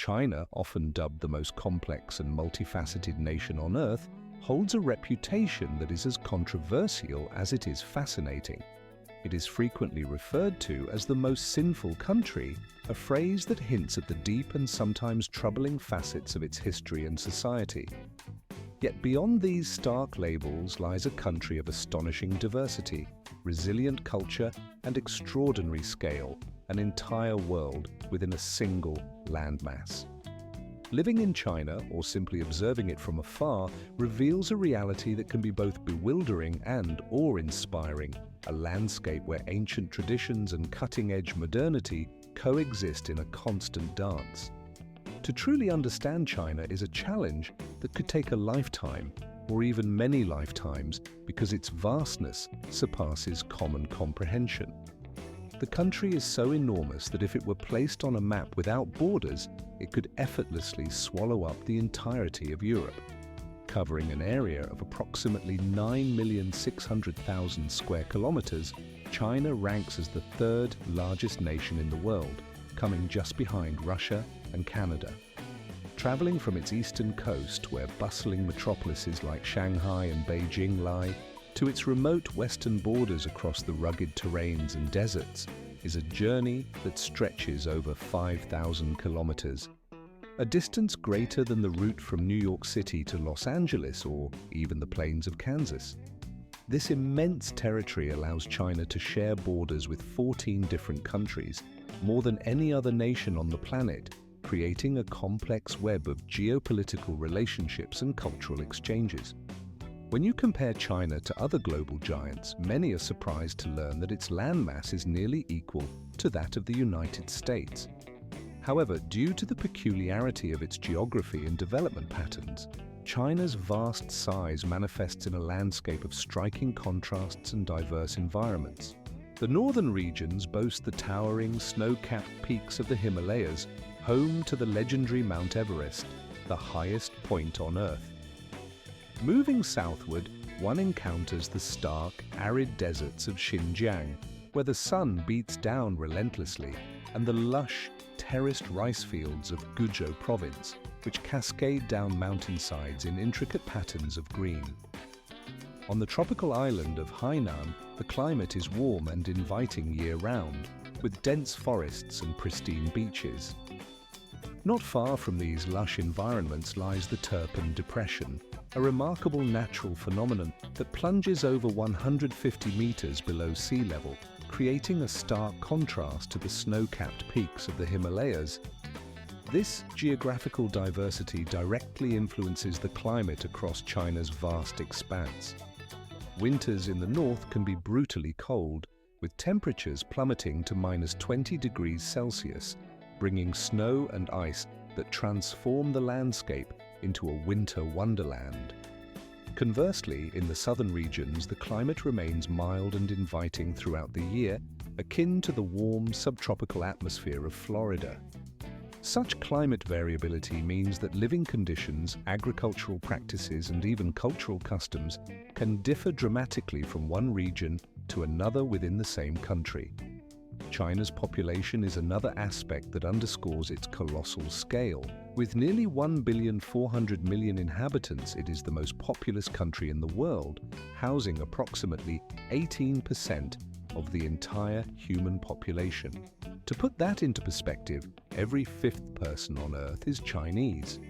China, often dubbed the most complex and multifaceted nation on Earth, holds a reputation that is as controversial as it is fascinating. It is frequently referred to as the most sinful country, a phrase that hints at the deep and sometimes troubling facets of its history and society. Yet beyond these stark labels lies a country of astonishing diversity, resilient culture, and extraordinary scale, an entire world within a single landmass. Living in China, or simply observing it from afar, reveals a reality that can be both bewildering and awe-inspiring, a landscape where ancient traditions and cutting-edge modernity coexist in a constant dance. To truly understand China is a challenge that could take a lifetime, or even many lifetimes, because its vastness surpasses common comprehension. The country is so enormous that if it were placed on a map without borders, it could effortlessly swallow up the entirety of Europe. Covering an area of approximately 9,600,000 square kilometers, China ranks as the third largest nation in the world, coming just behind Russia and Canada. Traveling from its eastern coast, where bustling metropolises like Shanghai and Beijing lie, to its remote western borders across the rugged terrains and deserts, is a journey that stretches over 5,000 kilometers. A distance greater than the route from New York City to Los Angeles or even the plains of Kansas. This immense territory allows China to share borders with 14 different countries, more than any other nation on the planet, creating a complex web of geopolitical relationships and cultural exchanges. When you compare China to other global giants, many are surprised to learn that its landmass is nearly equal to that of the United States. However, due to the peculiarity of its geography and development patterns, China's vast size manifests in a landscape of striking contrasts and diverse environments. The northern regions boast the towering, snow-capped peaks of the Himalayas, home to the legendary Mount Everest, the highest point on Earth. Moving southward, one encounters the stark, arid deserts of Xinjiang, where the sun beats down relentlessly, and the lush, terraced rice fields of Guizhou province, which cascade down mountainsides in intricate patterns of green. On the tropical island of Hainan, the climate is warm and inviting year-round, with dense forests and pristine beaches. Not far from these lush environments lies the Turpan Depression, a remarkable natural phenomenon that plunges over 150 meters below sea level, creating a stark contrast to the snow-capped peaks of the Himalayas. This geographical diversity directly influences the climate across China's vast expanse. Winters in the north can be brutally cold, with temperatures plummeting to -20 degrees Celsius, bringing snow and ice that transform the landscape into a winter wonderland. Conversely, in the southern regions, the climate remains mild and inviting throughout the year, akin to the warm subtropical atmosphere of Florida. Such climate variability means that living conditions, agricultural practices, and even cultural customs can differ dramatically from one region to another within the same country. China's population is another aspect that underscores its colossal scale. With nearly 1,400,000,000 inhabitants, it is the most populous country in the world, housing approximately 18% of the entire human population. To put that into perspective, every fifth person on Earth is Chinese.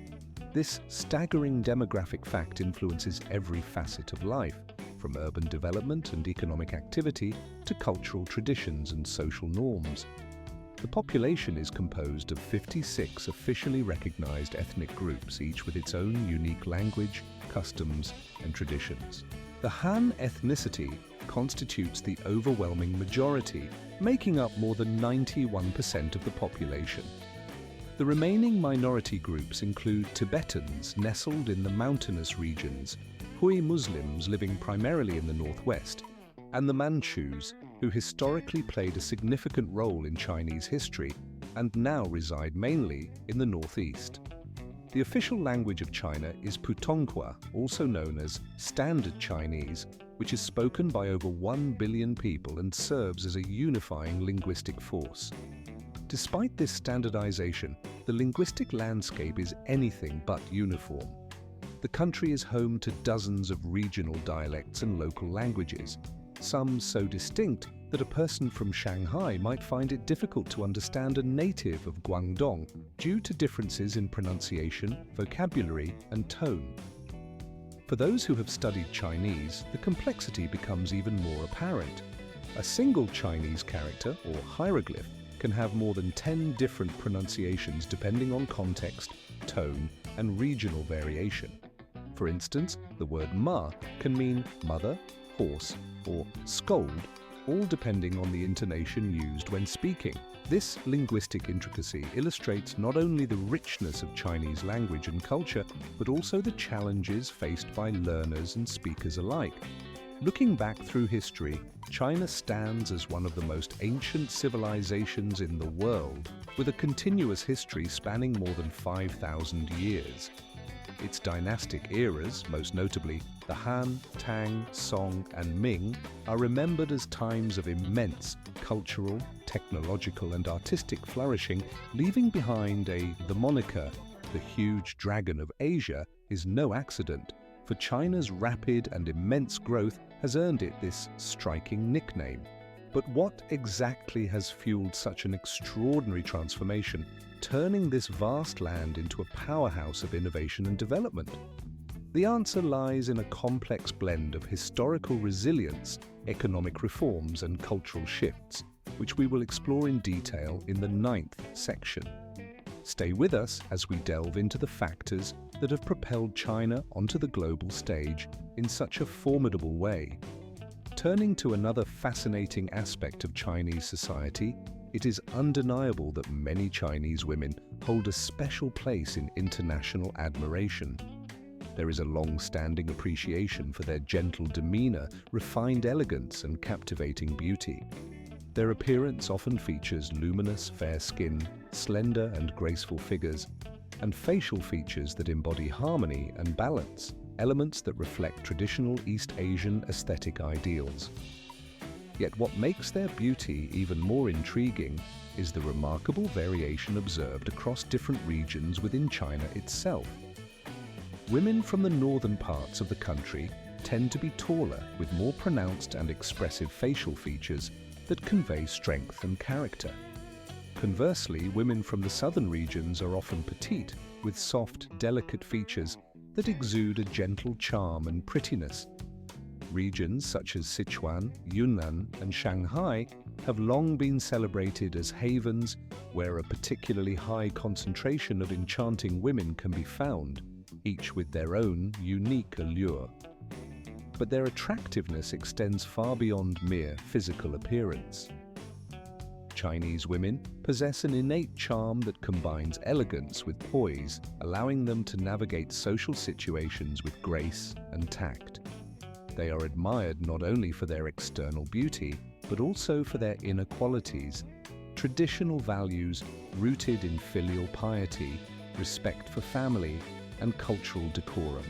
This staggering demographic fact influences every facet of life, from urban development and economic activity to cultural traditions and social norms. The population is composed of 56 officially recognized ethnic groups, each with its own unique language, customs, and traditions. The Han ethnicity constitutes the overwhelming majority, making up more than 91% of the population. The remaining minority groups include Tibetans nestled in the mountainous regions, Hui Muslims living primarily in the northwest, and the Manchus, who historically played a significant role in Chinese history and now reside mainly in the northeast. The official language of China is Putonghua, also known as Standard Chinese, which is spoken by over 1 billion people and serves as a unifying linguistic force. Despite this standardization, the linguistic landscape is anything but uniform. The country is home to dozens of regional dialects and local languages, some so distinct that a person from Shanghai might find it difficult to understand a native of Guangdong due to differences in pronunciation, vocabulary, and tone. For those who have studied Chinese, the complexity becomes even more apparent. A single Chinese character, or hieroglyph, can have more than 10 different pronunciations depending on context, tone, and regional variation. For instance, the word ma can mean mother, horse, or scold, all depending on the intonation used when speaking. This linguistic intricacy illustrates not only the richness of Chinese language and culture, but also the challenges faced by learners and speakers alike. Looking back through history, China stands as one of the most ancient civilizations in the world, with a continuous history spanning more than 5,000 years. Its dynastic eras, most notably the Han, Tang, Song, and Ming, are remembered as times of immense cultural, technological, and artistic flourishing, leaving behind the moniker, the huge dragon of Asia, is no accident, for China's rapid and immense growth has earned it this striking nickname. But what exactly has fueled such an extraordinary transformation, turning this vast land into a powerhouse of innovation and development? The answer lies in a complex blend of historical resilience, economic reforms, and cultural shifts, which we will explore in detail in the 9th section. Stay with us as we delve into the factors that have propelled China onto the global stage in such a formidable way. Turning to another fascinating aspect of Chinese society, it is undeniable that many Chinese women hold a special place in international admiration. There is a long-standing appreciation for their gentle demeanor, refined elegance, and captivating beauty. Their appearance often features luminous, fair skin, slender and graceful figures, and facial features that embody harmony and balance, elements that reflect traditional East Asian aesthetic ideals. Yet what makes their beauty even more intriguing is the remarkable variation observed across different regions within China itself. Women from the northern parts of the country tend to be taller, with more pronounced and expressive facial features that convey strength and character. Conversely, women from the southern regions are often petite, with soft, delicate features that exude a gentle charm and prettiness. Regions such as Sichuan, Yunnan, and Shanghai have long been celebrated as havens where a particularly high concentration of enchanting women can be found, each with their own unique allure. But their attractiveness extends far beyond mere physical appearance. Chinese women possess an innate charm that combines elegance with poise, allowing them to navigate social situations with grace and tact. They are admired not only for their external beauty, but also for their inner qualities, traditional values rooted in filial piety, respect for family, and cultural decorum.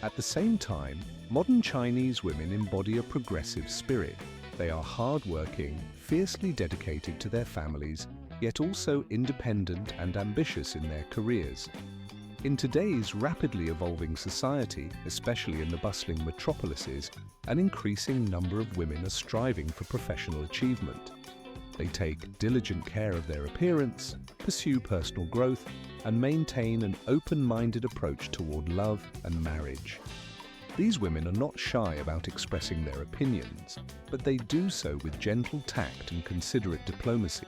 At the same time, modern Chinese women embody a progressive spirit. They are hardworking, fiercely dedicated to their families, yet also independent and ambitious in their careers. In today's rapidly evolving society, especially in the bustling metropolises, an increasing number of women are striving for professional achievement. They take diligent care of their appearance, pursue personal growth, and maintain an open-minded approach toward love and marriage. These women are not shy about expressing their opinions, but they do so with gentle tact and considerate diplomacy.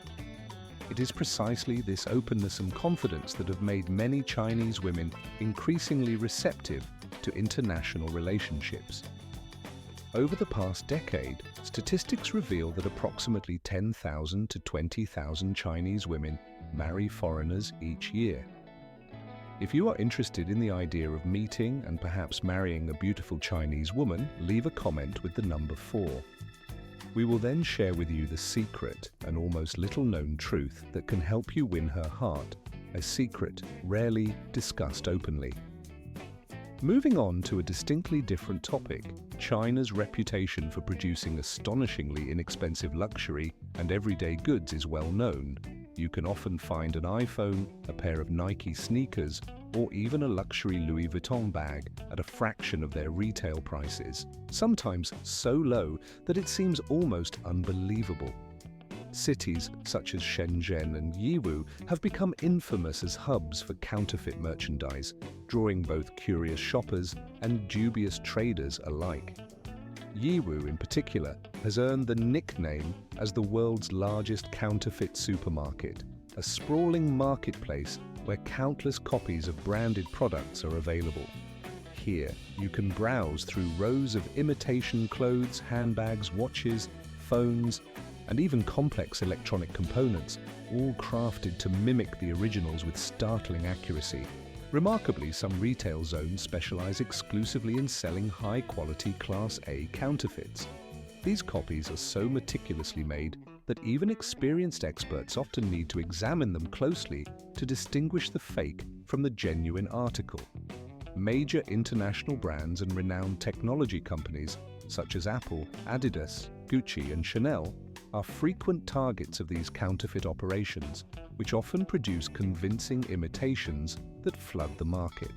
It is precisely this openness and confidence that have made many Chinese women increasingly receptive to international relationships. Over the past decade, statistics reveal that approximately 10,000 to 20,000 Chinese women marry foreigners each year. If you are interested in the idea of meeting and perhaps marrying a beautiful Chinese woman, leave a comment with the number 4. We will then share with you the secret, an almost little-known truth that can help you win her heart, a secret rarely discussed openly. Moving on to a distinctly different topic, China's reputation for producing astonishingly inexpensive luxury and everyday goods is well known. you can often find an iPhone, a pair of Nike sneakers, or even a luxury Louis Vuitton bag at a fraction of their retail prices, sometimes so low that it seems almost unbelievable. Cities such as Shenzhen and Yiwu have become infamous as hubs for counterfeit merchandise, drawing both curious shoppers and dubious traders alike. Yiwu, in particular, has earned the nickname as the world's largest counterfeit supermarket, a sprawling marketplace where countless copies of branded products are available. Here, you can browse through rows of imitation clothes, handbags, watches, phones, and even complex electronic components, all crafted to mimic the originals with startling accuracy. Remarkably, some retail zones specialize exclusively in selling high-quality Class A counterfeits. These copies are so meticulously made that even experienced experts often need to examine them closely to distinguish the fake from the genuine article. Major international brands and renowned technology companies such as Apple, Adidas, Gucci, and Chanel are frequent targets of these counterfeit operations, which often produce convincing imitations that flood the market.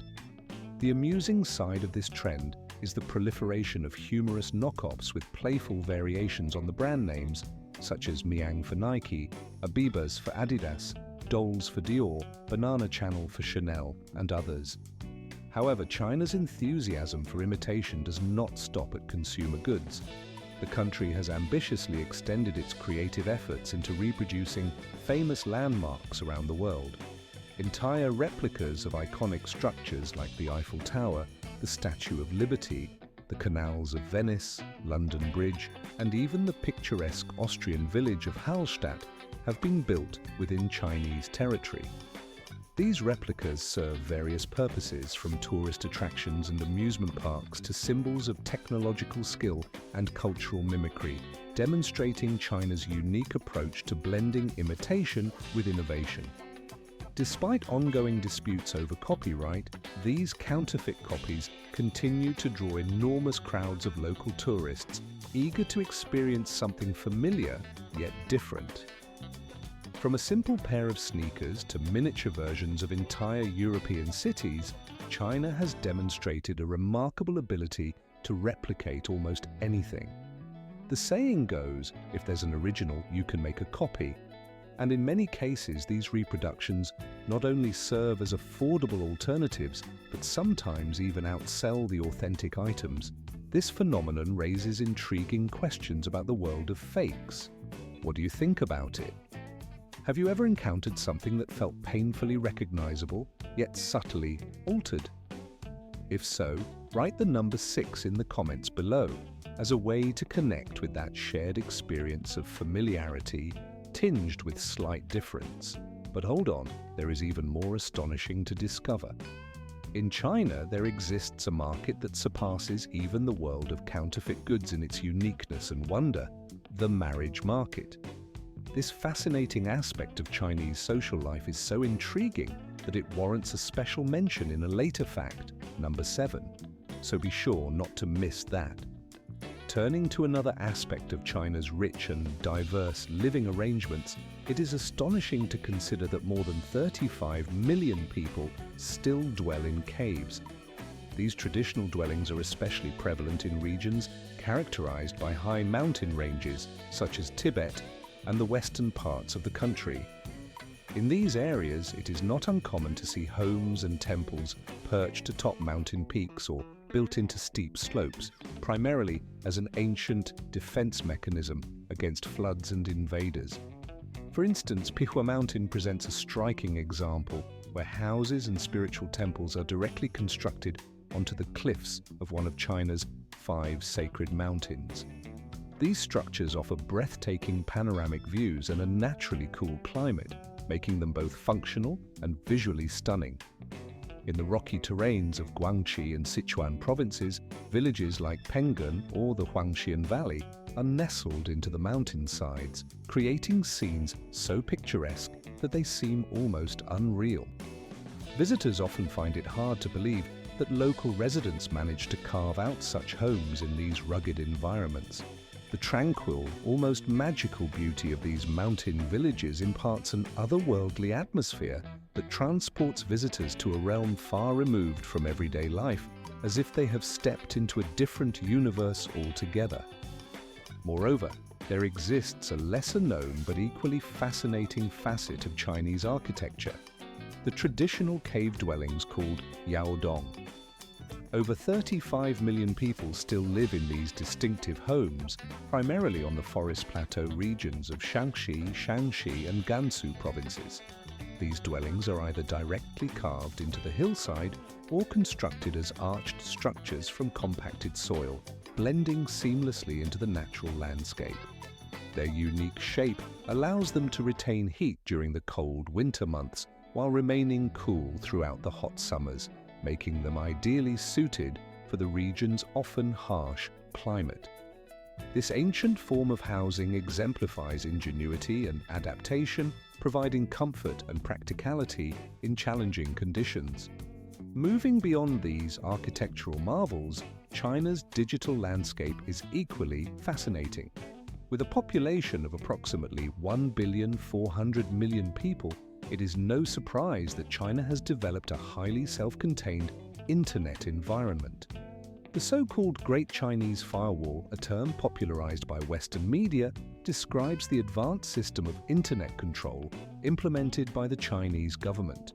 The amusing side of this trend is the proliferation of humorous knockoffs with playful variations on the brand names, such as Miang for Nike, Abibas for Adidas, Doles for Dior, Banana Channel for Chanel, and others. However, China's enthusiasm for imitation does not stop at consumer goods. The country has ambitiously extended its creative efforts into reproducing famous landmarks around the world. Entire replicas of iconic structures like the Eiffel Tower, the Statue of Liberty, the canals of Venice, London Bridge, and even the picturesque Austrian village of Hallstatt have been built within Chinese territory. These replicas serve various purposes, from tourist attractions and amusement parks to symbols of technological skill and cultural mimicry, demonstrating China's unique approach to blending imitation with innovation. Despite ongoing disputes over copyright, these counterfeit copies continue to draw enormous crowds of local tourists, eager to experience something familiar yet different. From a simple pair of sneakers to miniature versions of entire European cities, China has demonstrated a remarkable ability to replicate almost anything. The saying goes, if there's an original, you can make a copy. And in many cases, these reproductions not only serve as affordable alternatives, but sometimes even outsell the authentic items. This phenomenon raises intriguing questions about the world of fakes. What do you think about it? Have you ever encountered something that felt painfully recognizable, yet subtly altered? If so, write the number 6 in the comments below as a way to connect with that shared experience of familiarity tinged with slight difference. But hold on, there is even more astonishing to discover. In China, there exists a market that surpasses even the world of counterfeit goods in its uniqueness and wonder: the marriage market. This fascinating aspect of Chinese social life is so intriguing that it warrants a special mention in a later fact, number 7. So be sure not to miss that. Turning to another aspect of China's rich and diverse living arrangements, it is astonishing to consider that more than 35 million people still dwell in caves. These traditional dwellings are especially prevalent in regions characterized by high mountain ranges, such as Tibet and the western parts of the country. In these areas, it is not uncommon to see homes and temples perched atop mountain peaks or built into steep slopes, primarily as an ancient defense mechanism against floods and invaders. For instance, Pihua Mountain presents a striking example where houses and spiritual temples are directly constructed onto the cliffs of one of China's 5 sacred mountains. These structures offer breathtaking panoramic views and a naturally cool climate, making them both functional and visually stunning. In the rocky terrains of Guangxi and Sichuan provinces, villages like Penggan or the Huangxian Valley are nestled into the mountainsides, creating scenes so picturesque that they seem almost unreal. Visitors often find it hard to believe that local residents managed to carve out such homes in these rugged environments. The tranquil, almost magical beauty of these mountain villages imparts an otherworldly atmosphere that transports visitors to a realm far removed from everyday life, as if they have stepped into a different universe altogether. Moreover, there exists a lesser-known but equally fascinating facet of Chinese architecture: the traditional cave dwellings called yaodong. Over 35 million people still live in these distinctive homes, primarily on the forest plateau regions of Shaanxi, Shanxi and Gansu provinces. These dwellings are either directly carved into the hillside or constructed as arched structures from compacted soil, blending seamlessly into the natural landscape. Their unique shape allows them to retain heat during the cold winter months while remaining cool throughout the hot summers, making them ideally suited for the region's often harsh climate. This ancient form of housing exemplifies ingenuity and adaptation, providing comfort and practicality in challenging conditions. Moving beyond these architectural marvels, China's digital landscape is equally fascinating. With a population of approximately 1,400,000,000 people, it is no surprise that China has developed a highly self-contained internet environment. The so-called Great Chinese Firewall, a term popularized by Western media, describes the advanced system of internet control implemented by the Chinese government.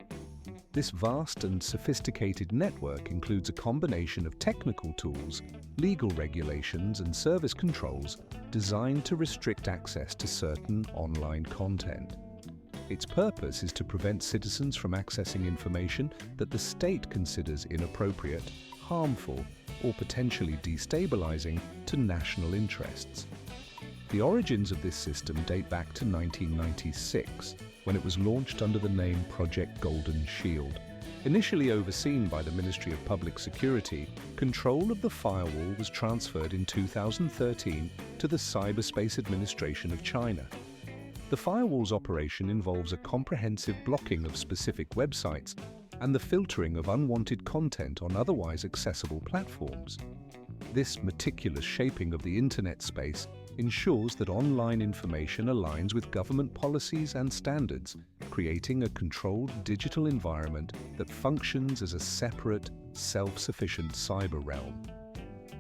This vast and sophisticated network includes a combination of technical tools, legal regulations, and service controls designed to restrict access to certain online content. Its purpose is to prevent citizens from accessing information that the state considers inappropriate, harmful, or potentially destabilizing to national interests. The origins of this system date back to 1996, when it was launched under the name Project Golden Shield. Initially overseen by the Ministry of Public Security, control of the firewall was transferred in 2013 to the Cyberspace Administration of China. The firewall's operation involves a comprehensive blocking of specific websites and the filtering of unwanted content on otherwise accessible platforms. This meticulous shaping of the internet space ensures that online information aligns with government policies and standards, creating a controlled digital environment that functions as a separate, self-sufficient cyber realm.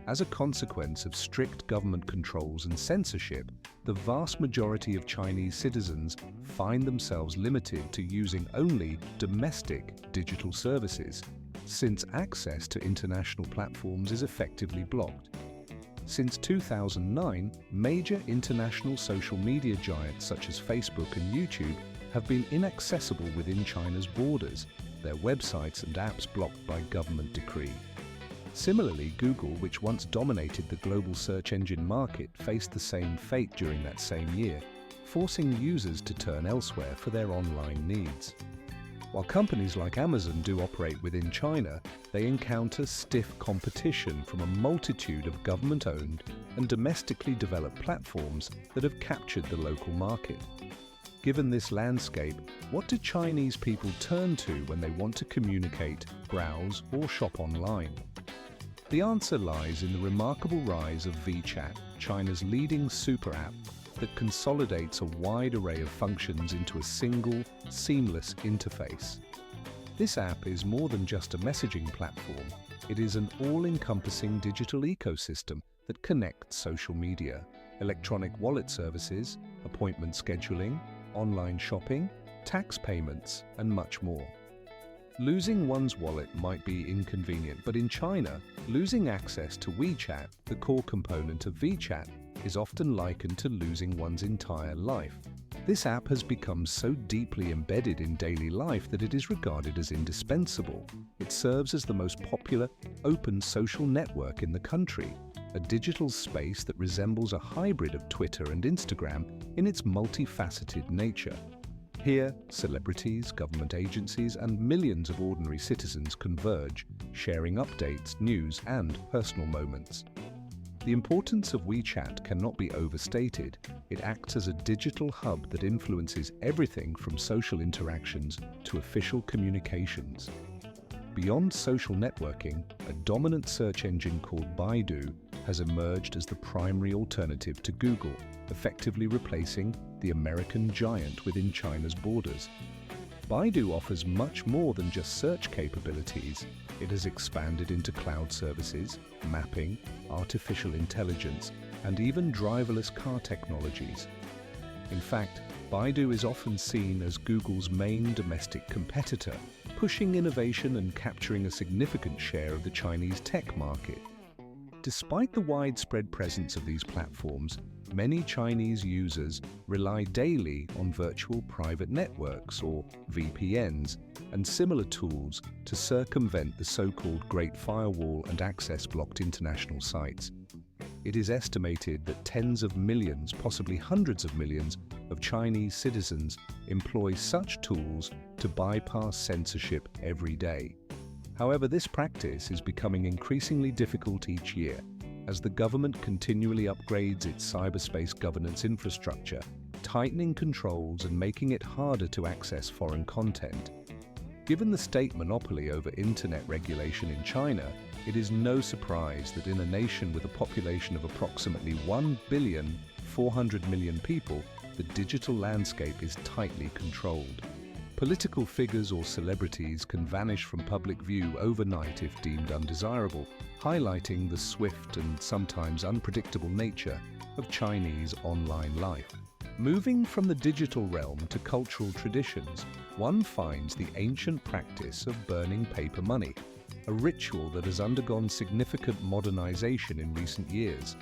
As a consequence of strict government controls and censorship, the vast majority of Chinese citizens find themselves limited to using only domestic digital services, since access to international platforms is effectively blocked. Since 2009, major international social media giants such as Facebook and YouTube have been inaccessible within China's borders, their websites and apps blocked by government decree. Similarly, Google, which once dominated the global search engine market, faced the same fate during that same year, forcing users to turn elsewhere for their online needs. While companies like Amazon do operate within China, they encounter stiff competition from a multitude of government-owned and domestically developed platforms that have captured the local market. Given this landscape, what do Chinese people turn to when they want to communicate, browse, or shop online? The answer lies in the remarkable rise of WeChat, China's leading super app that consolidates a wide array of functions into a single, seamless interface. This app is more than just a messaging platform. It is an all-encompassing digital ecosystem that connects social media, electronic wallet services, appointment scheduling, online shopping, tax payments, and much more. Losing one's wallet might be inconvenient, but in China, losing access to WeChat, the core component of WeChat, is often likened to losing one's entire life. This app has become so deeply embedded in daily life that it is regarded as indispensable. It serves as the most popular open social network in the country, a digital space that resembles a hybrid of Twitter and Instagram in its multifaceted nature. Here, celebrities, government agencies, and millions of ordinary citizens converge, sharing updates, news, and personal moments. The importance of WeChat cannot be overstated. It acts as a digital hub that influences everything from social interactions to official communications. Beyond social networking, a dominant search engine called Baidu has emerged as the primary alternative to Google, effectively replacing the American giant within China's borders. Baidu offers much more than just search capabilities. It has expanded into cloud services, mapping, artificial intelligence, and even driverless car technologies. In fact, Baidu is often seen as Google's main domestic competitor, pushing innovation and capturing a significant share of the Chinese tech market. Despite the widespread presence of these platforms, many Chinese users rely daily on virtual private networks, or VPNs, and similar tools to circumvent the so-called Great Firewall and access blocked international sites. It is estimated that tens of millions, possibly hundreds of millions, of Chinese citizens employ such tools to bypass censorship every day. However, this practice is becoming increasingly difficult each year as the government continually upgrades its cyberspace governance infrastructure, tightening controls and making it harder to access foreign content. Given the state monopoly over internet regulation in China, it is no surprise that in a nation with a population of approximately 1,400,000,000 people, the digital landscape is tightly controlled. Political figures or celebrities can vanish from public view overnight if deemed undesirable, highlighting the swift and sometimes unpredictable nature of Chinese online life. Moving from the digital realm to cultural traditions, one finds the ancient practice of burning paper money, a ritual that has undergone significant modernization in recent years.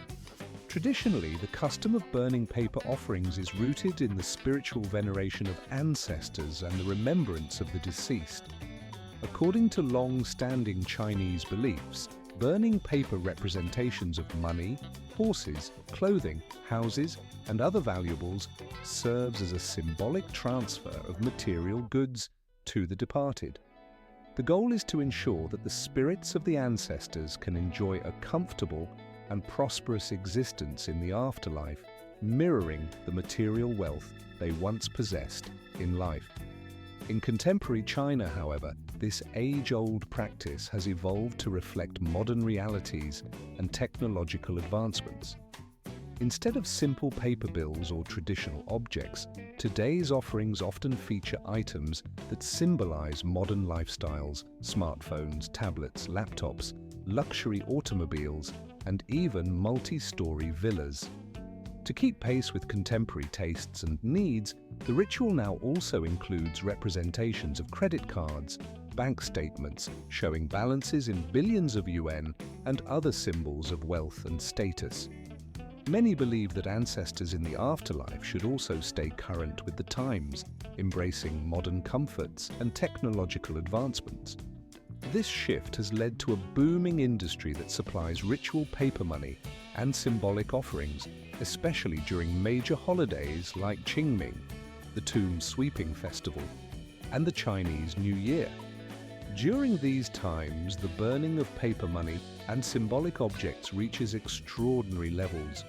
Traditionally, the custom of burning paper offerings is rooted in the spiritual veneration of ancestors and the remembrance of the deceased. According to long-standing Chinese beliefs, burning paper representations of money, horses, clothing, houses, and other valuables serves as a symbolic transfer of material goods to the departed. The goal is to ensure that the spirits of the ancestors can enjoy a comfortable and prosperous existence in the afterlife, mirroring the material wealth they once possessed in life. In contemporary China, however, this age-old practice has evolved to reflect modern realities and technological advancements. Instead of simple paper bills or traditional objects, today's offerings often feature items that symbolize modern lifestyles: smartphones, tablets, laptops, luxury automobiles, and even multi-story villas. To keep pace with contemporary tastes and needs, the ritual now also includes representations of credit cards, bank statements showing balances in billions of yuan, and other symbols of wealth and status. Many believe that ancestors in the afterlife should also stay current with the times, embracing modern comforts and technological advancements. This shift has led to a booming industry that supplies ritual paper money and symbolic offerings, especially during major holidays like Qingming, the Tomb Sweeping Festival, and the Chinese New Year. During these times, the burning of paper money and symbolic objects reaches extraordinary levels.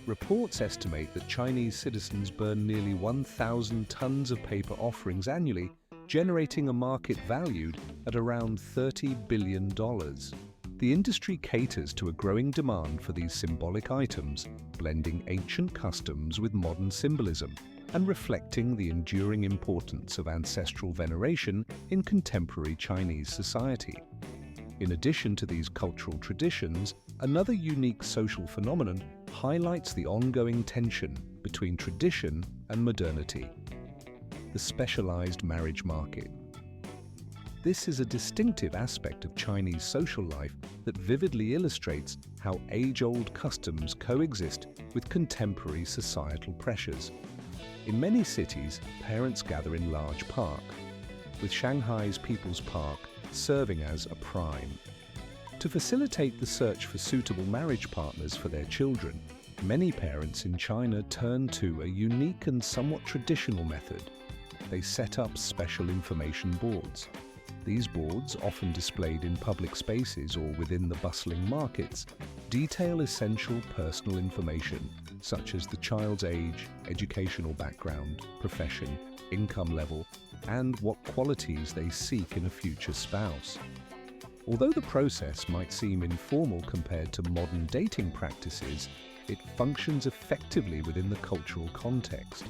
Reports estimate that Chinese citizens burn nearly 1,000 tons of paper offerings annually, generating a market valued at around $30 billion. The industry caters to a growing demand for these symbolic items, blending ancient customs with modern symbolism and reflecting the enduring importance of ancestral veneration in contemporary Chinese society. In addition to these cultural traditions, another unique social phenomenon highlights the ongoing tension between tradition and modernity: the specialized marriage market. This is a distinctive aspect of Chinese social life that vividly illustrates how age-old customs coexist with contemporary societal pressures. In many cities, parents gather in large parks, with Shanghai's People's Park serving as a prime. To facilitate the search for suitable marriage partners for their children, many parents in China turn to a unique and somewhat traditional method. They set up special information boards. These boards, often displayed in public spaces or within the bustling markets, detail essential personal information such as the child's age, educational background, profession, income level, and what qualities they seek in a future spouse. Although the process might seem informal compared to modern dating practices, it functions effectively within the cultural context.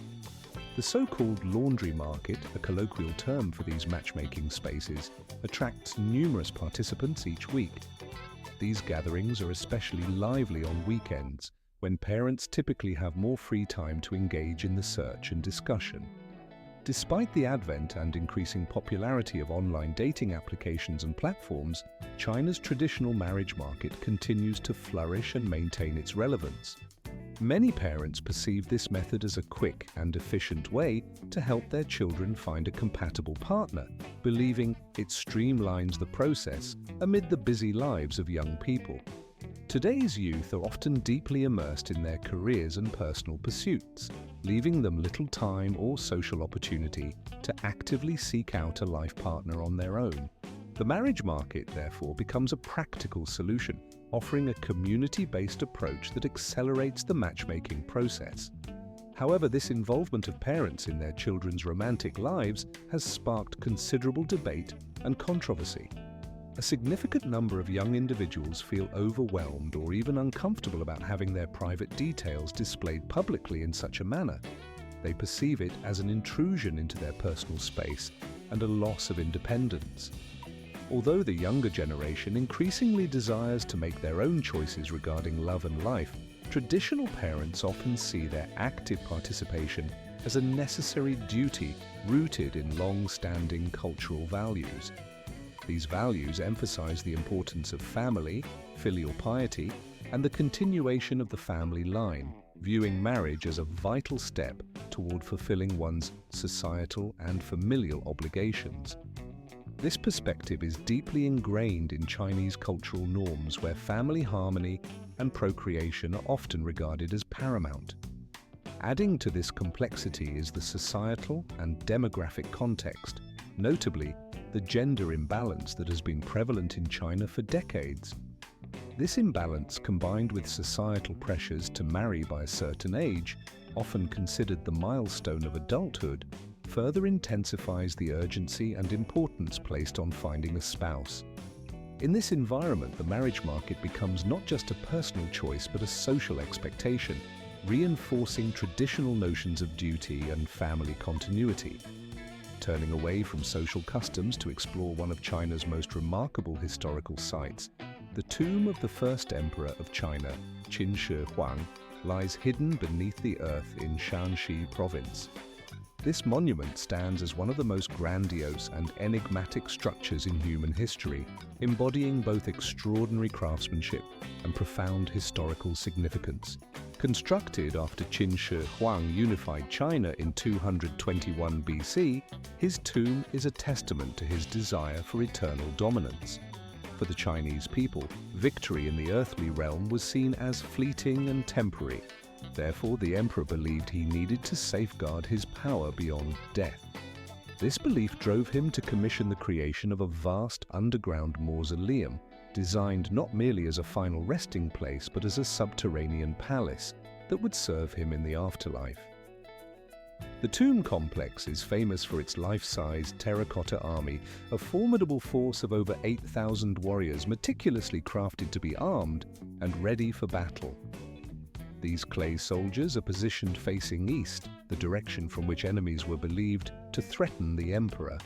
The so-called laundry market, a colloquial term for these matchmaking spaces, attracts numerous participants each week. These gatherings are especially lively on weekends, when parents typically have more free time to engage in the search and discussion. Despite the advent and increasing popularity of online dating applications and platforms, China's traditional marriage market continues to flourish and maintain its relevance. Many parents perceive this method as a quick and efficient way to help their children find a compatible partner, believing it streamlines the process amid the busy lives of young people. Today's youth are often deeply immersed in their careers and personal pursuits, leaving them little time or social opportunity to actively seek out a life partner on their own. The marriage market, therefore, becomes a practical solution, offering a community-based approach that accelerates the matchmaking process. However, this involvement of parents in their children's romantic lives has sparked considerable debate and controversy. A significant number of young individuals feel overwhelmed or even uncomfortable about having their private details displayed publicly in such a manner. They perceive it as an intrusion into their personal space and a loss of independence. Although the younger generation increasingly desires to make their own choices regarding love and life, traditional parents often see their active participation as a necessary duty rooted in long-standing cultural values. These values emphasize the importance of family, filial piety, and the continuation of the family line, viewing marriage as a vital step toward fulfilling one's societal and familial obligations. This perspective is deeply ingrained in Chinese cultural norms where family harmony and procreation are often regarded as paramount. Adding to this complexity is the societal and demographic context, notably the gender imbalance that has been prevalent in China for decades. This imbalance, combined with societal pressures to marry by a certain age, often considered the milestone of adulthood, further intensifies the urgency and importance placed on finding a spouse. In this environment, the marriage market becomes not just a personal choice but a social expectation, reinforcing traditional notions of duty and family continuity. Turning away from social customs to explore one of China's most remarkable historical sites, the tomb of the first emperor of China, Qin Shi Huang, lies hidden beneath the earth in Shanxi province. This monument stands as one of the most grandiose and enigmatic structures in human history, embodying both extraordinary craftsmanship and profound historical significance. Constructed after Qin Shi Huang unified China in 221 BC, his tomb is a testament to his desire for eternal dominance. For the Chinese people, victory in the earthly realm was seen as fleeting and temporary. Therefore, the emperor believed he needed to safeguard his power beyond death. This belief drove him to commission the creation of a vast underground mausoleum, designed not merely as a final resting place but as a subterranean palace that would serve him in the afterlife. The tomb complex is famous for its life-size terracotta army, a formidable force of over 8,000 warriors meticulously crafted to be armed and ready for battle. These clay soldiers are positioned facing east, the direction from which enemies were believed to threaten the emperor.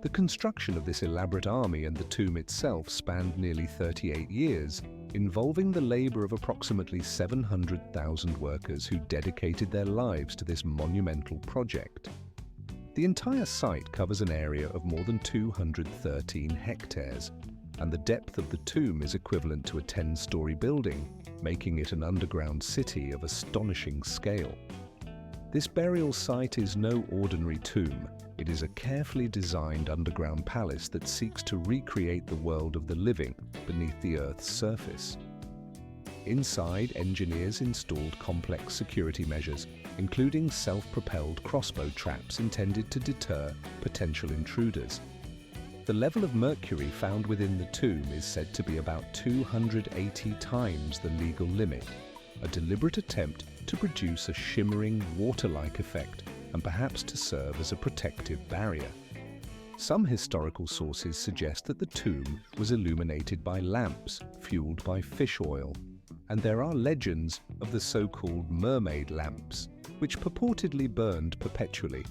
The construction of this elaborate army and the tomb itself spanned nearly 38 years, involving the labor of approximately 700,000 workers who dedicated their lives to this monumental project. The entire site covers an area of more than 213 hectares, and the depth of the tomb is equivalent to a 10-story building, making it an underground city of astonishing scale. This burial site is no ordinary tomb. It is a carefully designed underground palace that seeks to recreate the world of the living beneath the Earth's surface. Inside, engineers installed complex security measures, including self-propelled crossbow traps intended to deter potential intruders. The level of mercury found within the tomb is said to be about 280 times the legal limit, a deliberate attempt to produce a shimmering, water-like effect and perhaps to serve as a protective barrier. Some historical sources suggest that the tomb was illuminated by lamps fueled by fish oil, and there are legends of the so-called mermaid lamps, which purportedly burned perpetually,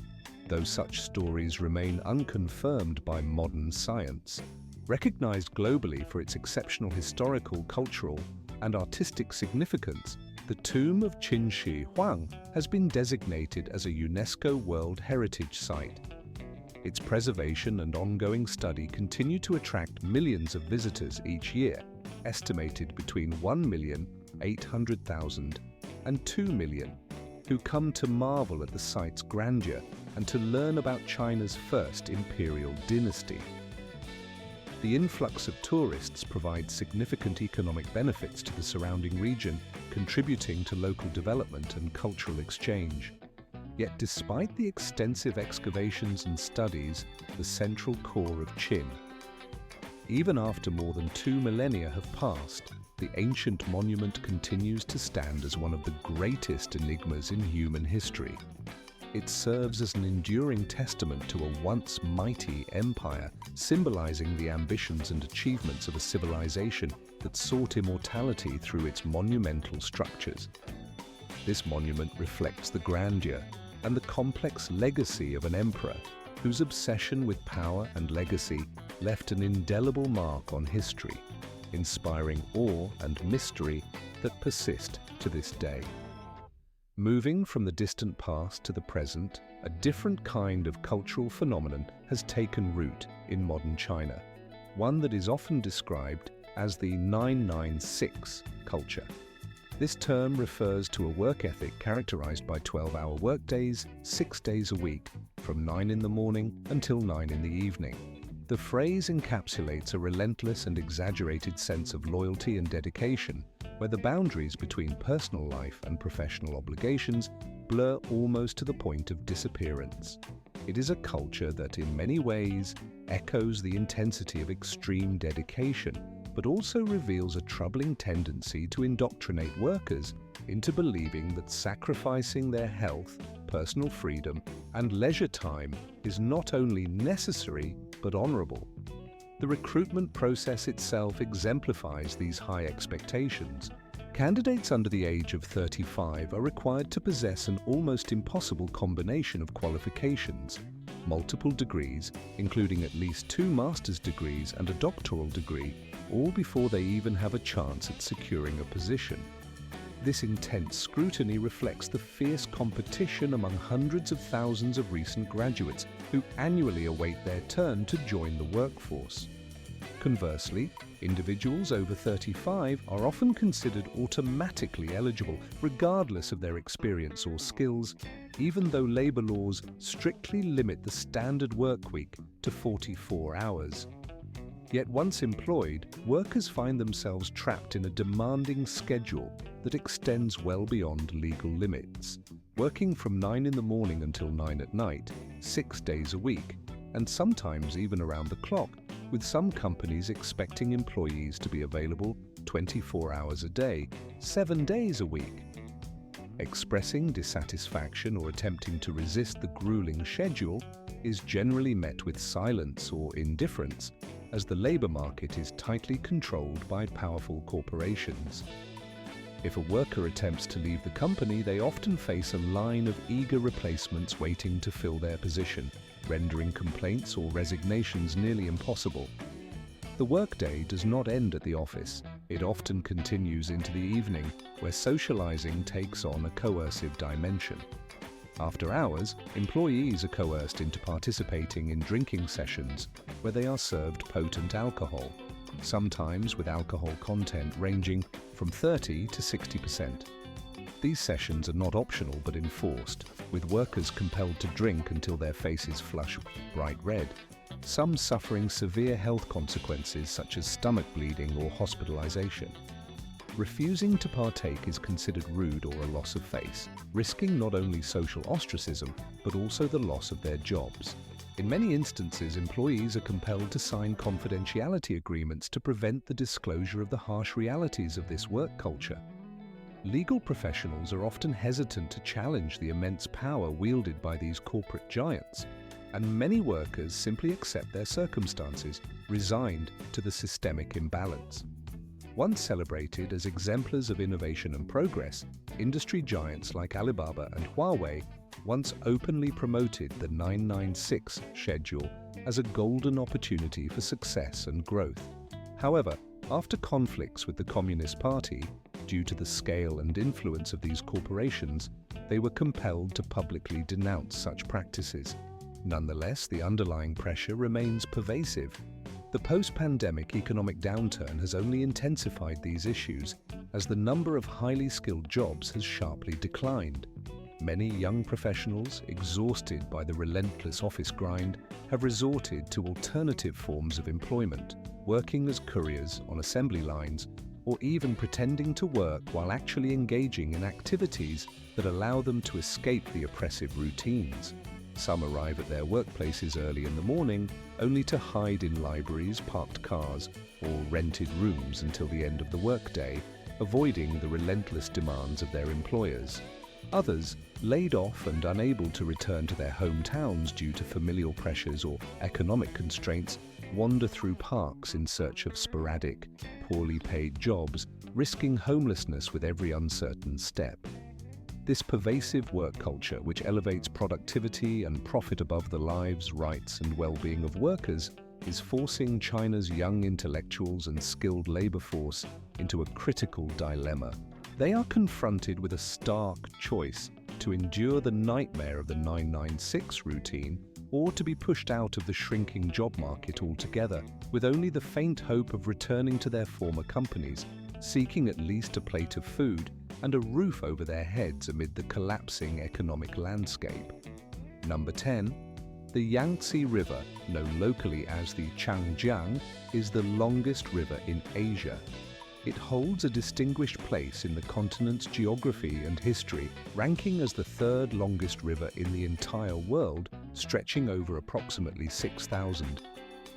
though such stories remain unconfirmed by modern science. Recognized globally for its exceptional historical, cultural, and artistic significance, the tomb of Qin Shi Huang has been designated as a UNESCO World Heritage Site. Its preservation and ongoing study continue to attract millions of visitors each year, estimated between 1,800,000 and 2 million, who come to marvel at the site's grandeur and to learn about China's first imperial dynasty. The influx of tourists provides significant economic benefits to the surrounding region, contributing to local development and cultural exchange. Yet despite the extensive excavations and studies, the central core of Qin, even after more than 2 millennia have passed, the ancient monument continues to stand as one of the greatest enigmas in human history. It serves as an enduring testament to a once mighty empire, symbolizing the ambitions and achievements of a civilization that sought immortality through its monumental structures. This monument reflects the grandeur and the complex legacy of an emperor whose obsession with power and legacy left an indelible mark on history, inspiring awe and mystery that persist to this day. Moving from the distant past to the present, a different kind of cultural phenomenon has taken root in modern China, one that is often described as the 996 culture. This term refers to a work ethic characterized by 12-hour workdays, 6 days a week, from 9 in the morning until 9 in the evening. The phrase encapsulates a relentless and exaggerated sense of loyalty and dedication, where the boundaries between personal life and professional obligations blur almost to the point of disappearance. It is a culture that in many ways echoes the intensity of extreme dedication, but also reveals a troubling tendency to indoctrinate workers into believing that sacrificing their health, personal freedom, and leisure time is not only necessary but honorable. The recruitment process itself exemplifies these high expectations. Candidates under the age of 35 are required to possess an almost impossible combination of qualifications: multiple degrees, including at least 2 master's degrees and a doctoral degree, all before they even have a chance at securing a position. This intense scrutiny reflects the fierce competition among hundreds of thousands of recent graduates who annually await their turn to join the workforce. Conversely, individuals over 35 are often considered automatically eligible regardless of their experience or skills, even though labor laws strictly limit the standard work week to 44 hours. Yet once employed, workers find themselves trapped in a demanding schedule that extends well beyond legal limits, working from 9 in the morning until 9 at night, 6 days a week, and sometimes even around the clock, with some companies expecting employees to be available 24 hours a day, 7 days a week. Expressing dissatisfaction or attempting to resist the grueling schedule is generally met with silence or indifference, as the labor market is tightly controlled by powerful corporations. If a worker attempts to leave the company, they often face a line of eager replacements waiting to fill their position, rendering complaints or resignations nearly impossible. The workday does not end at the office. It often continues into the evening, where socializing takes on a coercive dimension. After hours, employees are coerced into participating in drinking sessions where they are served potent alcohol, sometimes with alcohol content ranging from 30 to 60%. These sessions are not optional but enforced, with workers compelled to drink until their faces flush bright red, some suffering severe health consequences such as stomach bleeding or hospitalization. Refusing to partake is considered rude or a loss of face, risking not only social ostracism but also the loss of their jobs. In many instances, employees are compelled to sign confidentiality agreements to prevent the disclosure of the harsh realities of this work culture. Legal professionals are often hesitant to challenge the immense power wielded by these corporate giants, and many workers simply accept their circumstances, resigned to the systemic imbalance. Once celebrated as exemplars of innovation and progress, industry giants like Alibaba and Huawei once openly promoted the 996 schedule as a golden opportunity for success and growth. However, after conflicts with the Communist Party, due to the scale and influence of these corporations, they were compelled to publicly denounce such practices. Nonetheless, the underlying pressure remains pervasive. The post-pandemic economic downturn has only intensified these issues, as the number of highly skilled jobs has sharply declined. Many young professionals, exhausted by the relentless office grind, have resorted to alternative forms of employment, working as couriers on assembly lines, or even pretending to work while actually engaging in activities that allow them to escape the oppressive routines. Some arrive at their workplaces early in the morning, only to hide in libraries, parked cars, or rented rooms until the end of the workday, avoiding the relentless demands of their employers. Others, laid off and unable to return to their hometowns due to familial pressures or economic constraints, wander through parks in search of sporadic, poorly paid jobs, risking homelessness with every uncertain step. This pervasive work culture, which elevates productivity and profit above the lives, rights, and well-being of workers, is forcing China's young intellectuals and skilled labor force into a critical dilemma. They are confronted with a stark choice: to endure the nightmare of the 996 routine, or to be pushed out of the shrinking job market altogether, with only the faint hope of returning to their former companies, seeking at least a plate of food and a roof over their heads amid the collapsing economic landscape. Number 10. The Yangtze River, known locally as the Changjiang, is the longest river in Asia. It holds a distinguished place in the continent's geography and history, ranking as the third longest river in the entire world, stretching over approximately 6,000.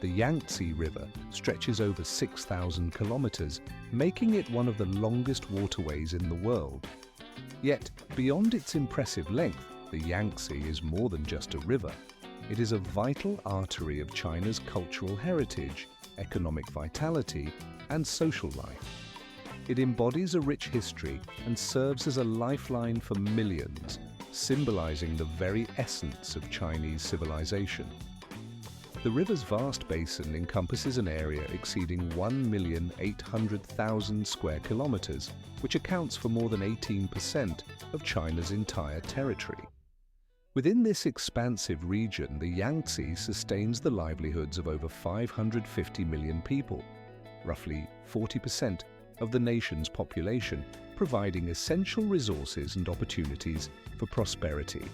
The Yangtze River stretches over 6,000 kilometers, making it one of the longest waterways in the world. Yet, beyond its impressive length, the Yangtze is more than just a river. It is a vital artery of China's cultural heritage, economic vitality, and social life. It embodies a rich history and serves as a lifeline for millions, symbolizing the very essence of Chinese civilization. The river's vast basin encompasses an area exceeding 1,800,000 square kilometers, which accounts for more than 18% of China's entire territory. Within this expansive region, the Yangtze sustains the livelihoods of over 550 million people, roughly 40% of the nation's population, providing essential resources and opportunities for prosperity.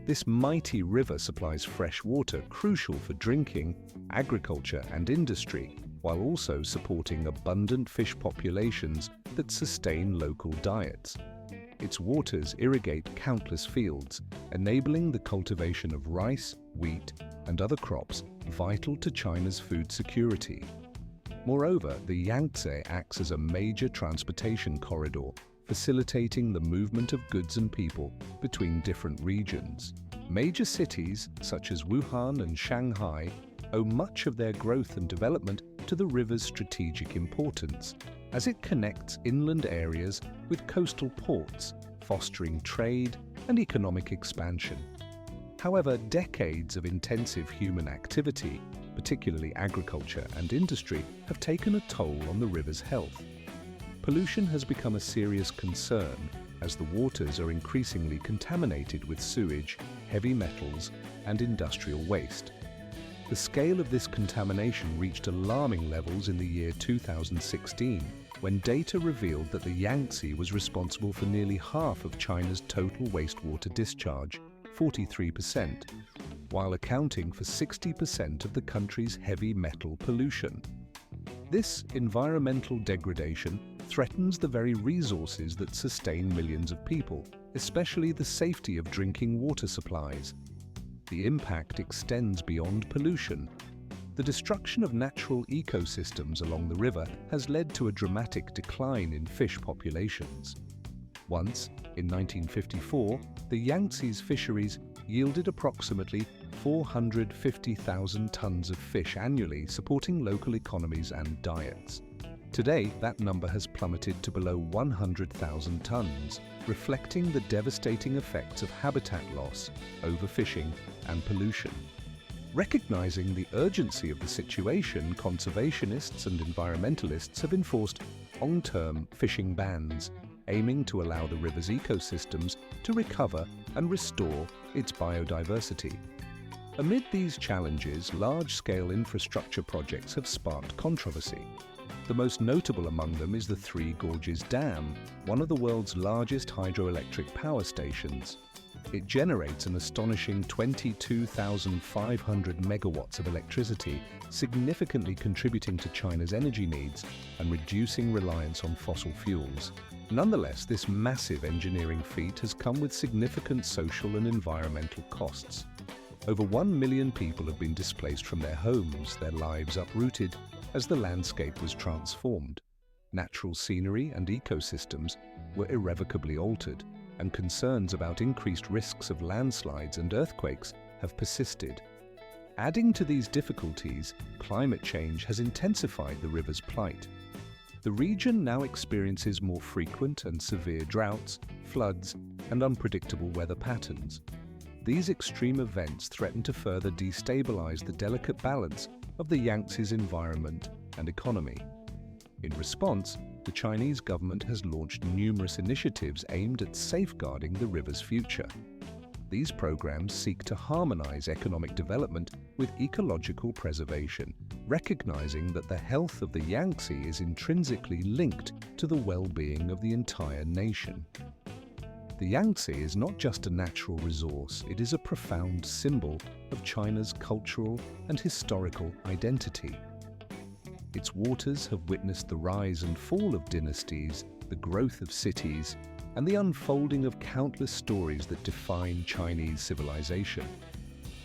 This mighty river supplies fresh water crucial for drinking, agriculture, and industry, while also supporting abundant fish populations that sustain local diets. Its waters irrigate countless fields, enabling the cultivation of rice, wheat, and other crops vital to China's food security. Moreover, the Yangtze acts as a major transportation corridor, facilitating the movement of goods and people between different regions. Major cities, such as Wuhan and Shanghai, owe much of their growth and development to the river's strategic importance, as it connects inland areas with coastal ports, fostering trade and economic expansion. However, decades of intensive human activity, particularly agriculture and industry, have taken a toll on the river's health. Pollution has become a serious concern as the waters are increasingly contaminated with sewage, heavy metals, and industrial waste. The scale of this contamination reached alarming levels in the year 2016, when data revealed that the Yangtze was responsible for nearly half of China's total wastewater discharge, 43%, while accounting for 60% of the country's heavy metal pollution. This environmental degradation threatens the very resources that sustain millions of people, especially the safety of drinking water supplies. The impact extends beyond pollution. The destruction of natural ecosystems along the river has led to a dramatic decline in fish populations. Once, in 1954, the Yangtze's fisheries yielded approximately 450,000 tons of fish annually, supporting local economies and diets. Today, that number has plummeted to below 100,000 tons, reflecting the devastating effects of habitat loss, overfishing, and pollution. Recognizing the urgency of the situation, conservationists and environmentalists have enforced long-term fishing bans, aiming to allow the river's ecosystems to recover and restore its biodiversity. Amid these challenges, large-scale infrastructure projects have sparked controversy. The most notable among them is the Three Gorges Dam, one of the world's largest hydroelectric power stations. It generates an astonishing 22,500 megawatts of electricity, significantly contributing to China's energy needs and reducing reliance on fossil fuels. Nonetheless, this massive engineering feat has come with significant social and environmental costs. Over 1 million people have been displaced from their homes, their lives uprooted, as the landscape was transformed. Natural scenery and ecosystems were irrevocably altered, and concerns about increased risks of landslides and earthquakes have persisted. Adding to these difficulties, climate change has intensified the river's plight. The region now experiences more frequent and severe droughts, floods, and unpredictable weather patterns. These extreme events threaten to further destabilize the delicate balance of the Yangtze's environment and economy. In response, the Chinese government has launched numerous initiatives aimed at safeguarding the river's future. These programs seek to harmonize economic development with ecological preservation, recognizing that the health of the Yangtze is intrinsically linked to the well-being of the entire nation. The Yangtze is not just a natural resource, it is a profound symbol of China's cultural and historical identity. Its waters have witnessed the rise and fall of dynasties, the growth of cities, and the unfolding of countless stories that define Chinese civilization.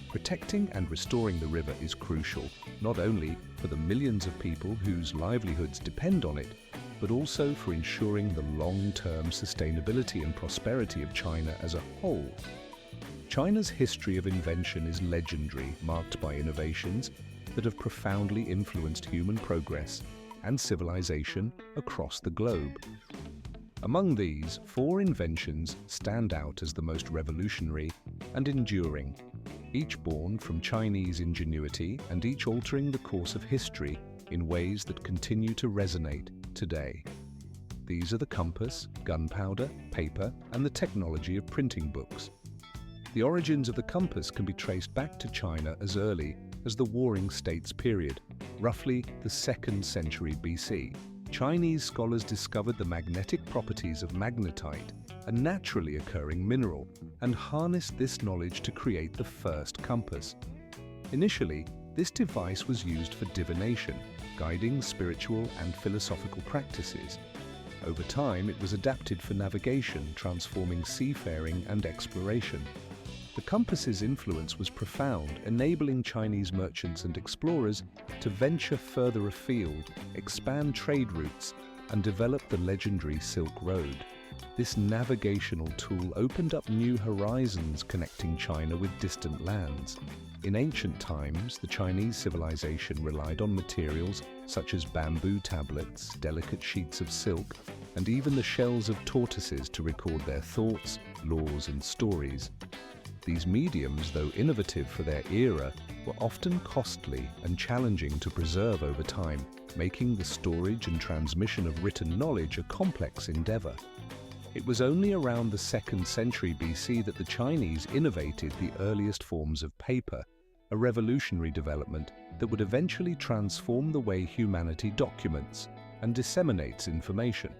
Protecting and restoring the river is crucial, not only for the millions of people whose livelihoods depend on it, but also for ensuring the long-term sustainability and prosperity of China as a whole. China's history of invention is legendary, marked by innovations that have profoundly influenced human progress and civilization across the globe. Among these, 4 inventions stand out as the most revolutionary and enduring, each born from Chinese ingenuity and each altering the course of history in ways that continue to resonate today. These are the compass, gunpowder, paper, and the technology of printing books. The origins of the compass can be traced back to China as early as the Warring States period, roughly the 2nd century BC. Chinese scholars discovered the magnetic properties of magnetite, a naturally occurring mineral, and harnessed this knowledge to create the first compass. Initially, this device was used for divination, guiding spiritual and philosophical practices. Over time, it was adapted for navigation, transforming seafaring and exploration. The compass's influence was profound, enabling Chinese merchants and explorers to venture further afield, expand trade routes, and develop the legendary Silk Road. This navigational tool opened up new horizons, connecting China with distant lands. In ancient times, the Chinese civilization relied on materials such as bamboo tablets, delicate sheets of silk, and even the shells of tortoises to record their thoughts, laws, and stories. These mediums, though innovative for their era, were often costly and challenging to preserve over time, making the storage and transmission of written knowledge a complex endeavor. It was only around the 2nd century BC that the Chinese innovated the earliest forms of paper, a revolutionary development that would eventually transform the way humanity documents and disseminates information.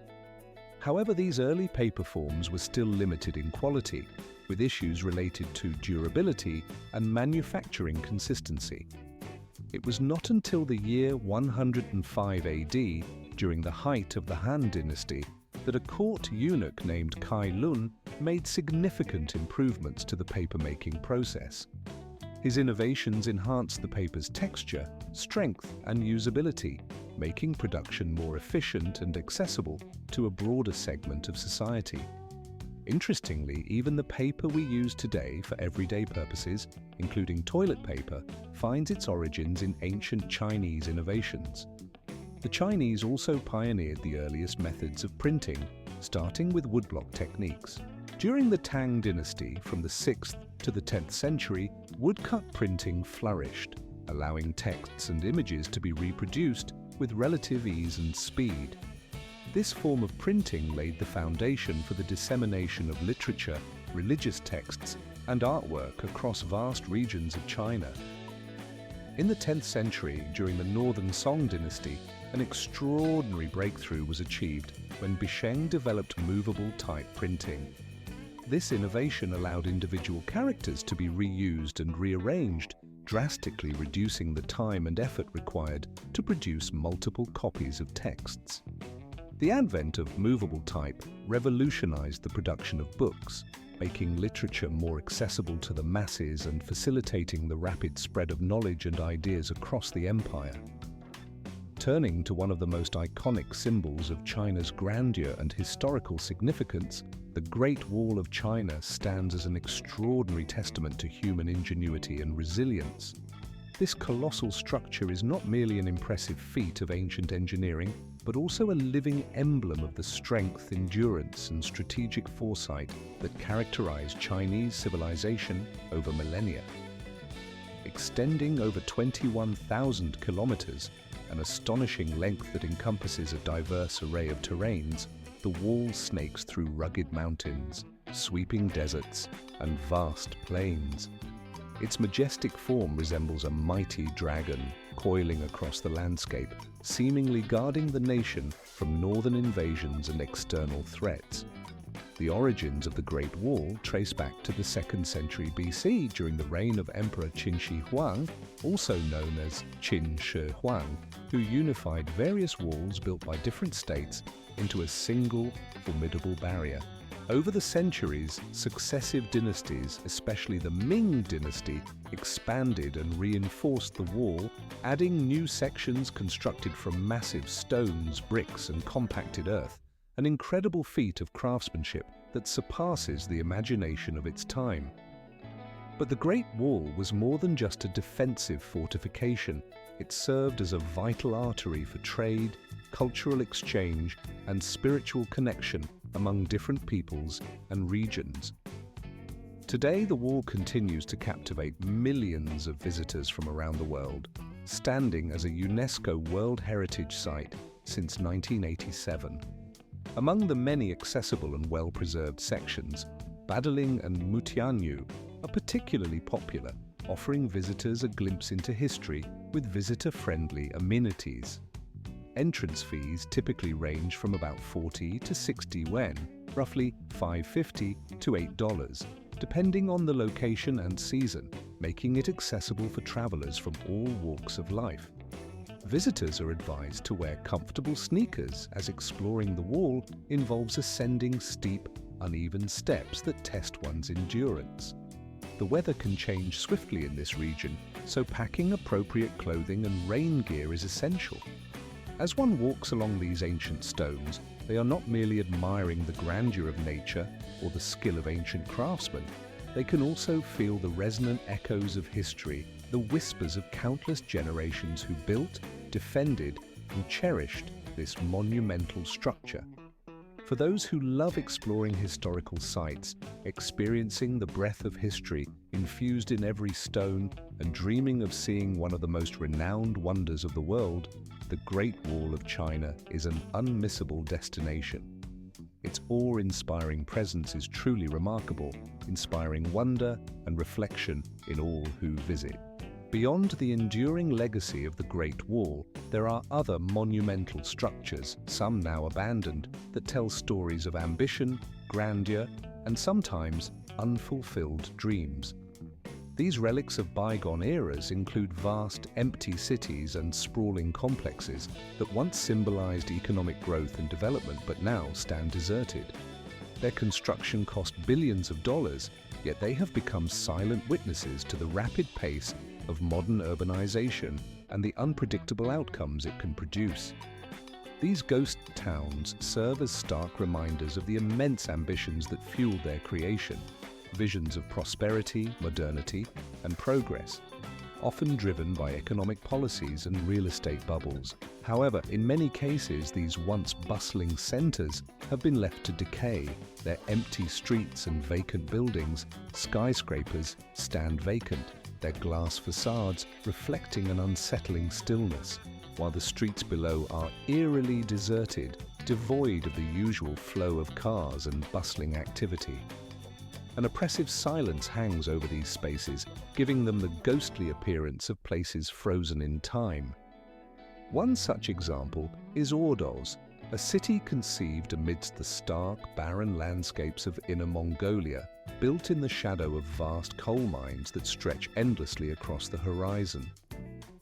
However, these early paper forms were still limited in quality, with issues related to durability and manufacturing consistency. It was not until the year 105 AD, during the height of the Han Dynasty, that a court eunuch named Kai Lun made significant improvements to the papermaking process. His innovations enhanced the paper's texture, strength, and usability, making production more efficient and accessible to a broader segment of society. Interestingly, even the paper we use today for everyday purposes, including toilet paper, finds its origins in ancient Chinese innovations. The Chinese also pioneered the earliest methods of printing, starting with woodblock techniques. During the Tang dynasty, from the 6th to the 10th century, woodcut printing flourished, allowing texts and images to be reproduced with relative ease and speed. This form of printing laid the foundation for the dissemination of literature, religious texts, and artwork across vast regions of China. In the 10th century, during the Northern Song dynasty, an extraordinary breakthrough was achieved when Bisheng developed movable type printing. This innovation allowed individual characters to be reused and rearranged, drastically reducing the time and effort required to produce multiple copies of texts. The advent of movable type revolutionized the production of books, making literature more accessible to the masses and facilitating the rapid spread of knowledge and ideas across the empire. Turning to one of the most iconic symbols of China's grandeur and historical significance, the Great Wall of China stands as an extraordinary testament to human ingenuity and resilience. This colossal structure is not merely an impressive feat of ancient engineering, but also a living emblem of the strength, endurance, and strategic foresight that characterized Chinese civilization over millennia. Extending over 21,000 kilometers, an astonishing length that encompasses a diverse array of terrains, the wall snakes through rugged mountains, sweeping deserts, and vast plains. Its majestic form resembles a mighty dragon coiling across the landscape, seemingly guarding the nation from northern invasions and external threats. The origins of the Great Wall trace back to the 2nd century BC during the reign of Emperor Qin Shi Huang, also known as Qin Shi Huang, who unified various walls built by different states into a single, formidable barrier. Over the centuries, successive dynasties, especially the Ming dynasty, expanded and reinforced the wall, adding new sections constructed from massive stones, bricks, and compacted earth, an incredible feat of craftsmanship that surpasses the imagination of its time. But the Great Wall was more than just a defensive fortification. It served as a vital artery for trade, cultural exchange, and spiritual connection among different peoples and regions. Today, the wall continues to captivate millions of visitors from around the world, standing as a UNESCO World Heritage Site since 1987. Among the many accessible and well-preserved sections, Badaling and Mutianyu are particularly popular, offering visitors a glimpse into history with visitor-friendly amenities. Entrance fees typically range from about 40 to 60 yuan, roughly $5.50 to $8, depending on the location and season, making it accessible for travelers from all walks of life. Visitors are advised to wear comfortable sneakers, as exploring the wall involves ascending steep, uneven steps that test one's endurance. The weather can change swiftly in this region, so packing appropriate clothing and rain gear is essential. As one walks along these ancient stones, they are not merely admiring the grandeur of nature or the skill of ancient craftsmen. They can also feel the resonant echoes of history, the whispers of countless generations who built, defended, and cherished this monumental structure. For those who love exploring historical sites, experiencing the breath of history infused in every stone, and dreaming of seeing one of the most renowned wonders of the world, the Great Wall of China is an unmissable destination. Its awe-inspiring presence is truly remarkable, inspiring wonder and reflection in all who visit. Beyond the enduring legacy of the Great Wall, there are other monumental structures, some now abandoned, that tell stories of ambition, grandeur, and sometimes unfulfilled dreams. These relics of bygone eras include vast, empty cities and sprawling complexes that once symbolized economic growth and development but now stand deserted. Their construction cost billions of dollars, yet they have become silent witnesses to the rapid pace of modern urbanization and the unpredictable outcomes it can produce. These ghost towns serve as stark reminders of the immense ambitions that fueled their creation, visions of prosperity, modernity, and progress, often driven by economic policies and real estate bubbles. However, in many cases, these once bustling centers have been left to decay. Their empty streets and vacant buildings, skyscrapers, stand vacant, their glass facades reflecting an unsettling stillness, while the streets below are eerily deserted, devoid of the usual flow of cars and bustling activity. An oppressive silence hangs over these spaces, giving them the ghostly appearance of places frozen in time. One such example is Ordos, a city conceived amidst the stark, barren landscapes of Inner Mongolia, built in the shadow of vast coal mines that stretch endlessly across the horizon.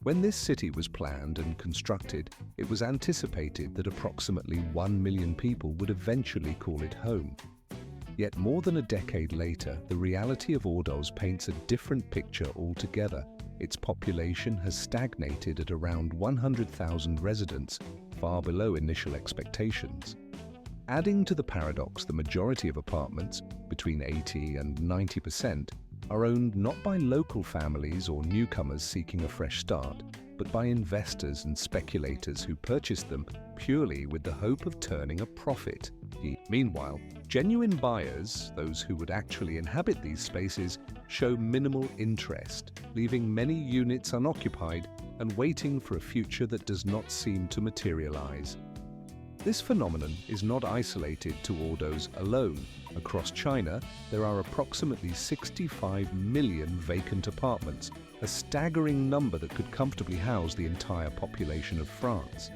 When this city was planned and constructed, it was anticipated that approximately 1 million people would eventually call it home. Yet more than a decade later, the reality of Ordos paints a different picture altogether. Its population has stagnated at around 100,000 residents, far below initial expectations. Adding to the paradox, the majority of apartments, between 80 and 90%, are owned not by local families or newcomers seeking a fresh start, but by investors and speculators who purchase them purely with the hope of turning a profit. Meanwhile, genuine buyers, those who would actually inhabit these spaces, show minimal interest, leaving many units unoccupied and waiting for a future that does not seem to materialize. This phenomenon is not isolated to Ordos alone. Across China, there are approximately 65 million vacant apartments, a staggering number that could comfortably house the entire population of France.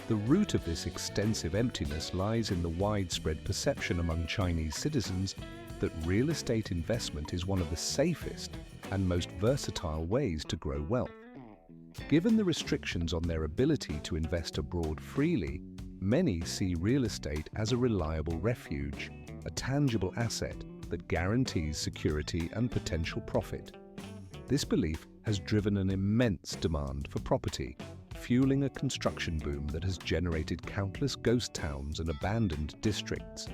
The root of this extensive emptiness lies in the widespread perception among Chinese citizens that real estate investment is one of the safest and most versatile ways to grow wealth. Given the restrictions on their ability to invest abroad freely, many see real estate as a reliable refuge, a tangible asset that guarantees security and potential profit. This belief has driven an immense demand for property, fueling a construction boom that has generated countless ghost towns and abandoned districts.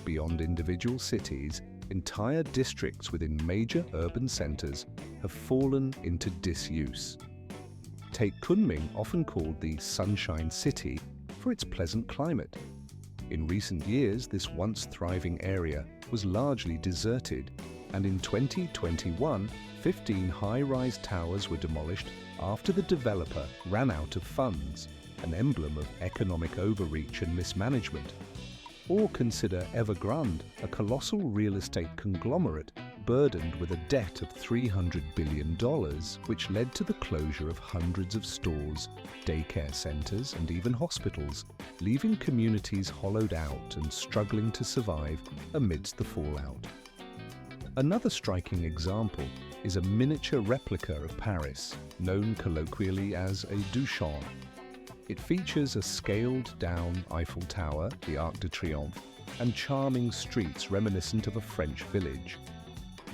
Beyond individual cities, entire districts within major urban centers have fallen into disuse. Take Kunming, often called the Sunshine City, for its pleasant climate. In recent years, this once thriving area was largely deserted, and in 2021, 15 high-rise towers were demolished after the developer ran out of funds, an emblem of economic overreach and mismanagement. Or consider Evergrande, a colossal real estate conglomerate burdened with a debt of $300 billion, which led to the closure of hundreds of stores, daycare centers, and even hospitals, leaving communities hollowed out and struggling to survive amidst the fallout. Another striking example is a miniature replica of Paris, known colloquially as a Duchamp. It features a scaled-down Eiffel Tower, the Arc de Triomphe, and charming streets reminiscent of a French village.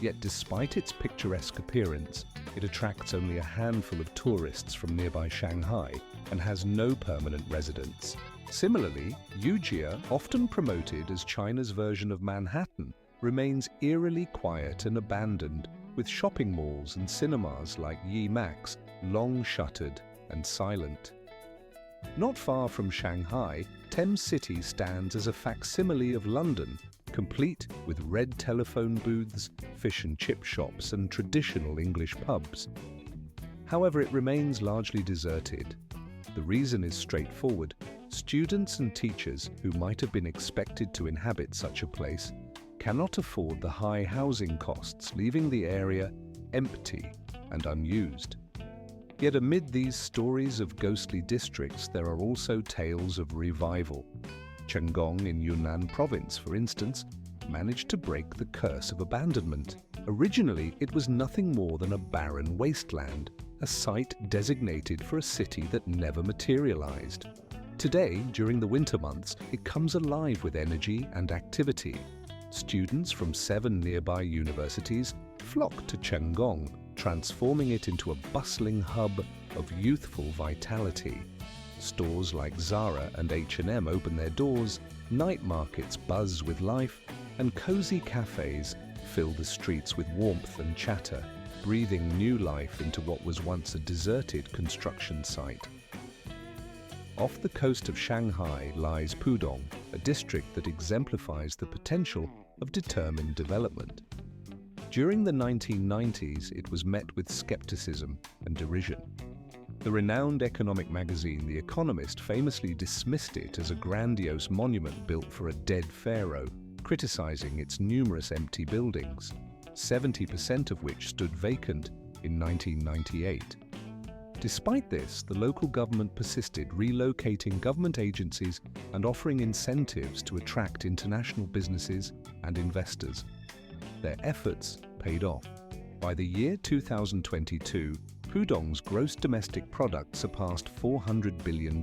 Yet despite its picturesque appearance, it attracts only a handful of tourists from nearby Shanghai and has no permanent residents. Similarly, Yujia, often promoted as China's version of Manhattan, remains eerily quiet and abandoned, with shopping malls and cinemas like Yi Max long shuttered and silent. Not far from Shanghai, Thames City stands as a facsimile of London, complete with red telephone booths, fish and chip shops, and traditional English pubs. However, it remains largely deserted. The reason is straightforward. Students and teachers who might have been expected to inhabit such a place cannot afford the high housing costs, leaving the area empty and unused. Yet amid these stories of ghostly districts, there are also tales of revival. Chengong in Yunnan province, for instance, managed to break the curse of abandonment. Originally, it was nothing more than a barren wasteland, a site designated for a city that never materialized. Today, during the winter months, it comes alive with energy and activity. Students from 7 nearby universities flock to Chengong, transforming it into a bustling hub of youthful vitality. Stores like Zara and H&M open their doors, night markets buzz with life, and cozy cafes fill the streets with warmth and chatter, breathing new life into what was once a deserted construction site. Off the coast of Shanghai lies Pudong, a district that exemplifies the potential of determined development. During the 1990s, it was met with skepticism and derision. The renowned economic magazine The Economist famously dismissed it as a grandiose monument built for a dead pharaoh, criticizing its numerous empty buildings, 70% of which stood vacant in 1998. Despite this, the local government persisted, relocating government agencies and offering incentives to attract international businesses and investors. Their efforts paid off. By the year 2022, Pudong's gross domestic product surpassed $400 billion,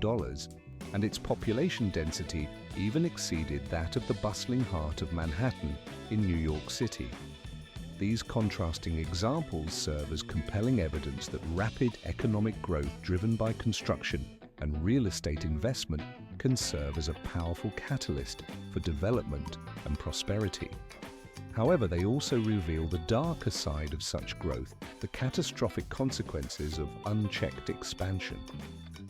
and its population density even exceeded that of the bustling heart of Manhattan in New York City. These contrasting examples serve as compelling evidence that rapid economic growth driven by construction and real estate investment can serve as a powerful catalyst for development and prosperity. However, they also reveal the darker side of such growth, the catastrophic consequences of unchecked expansion.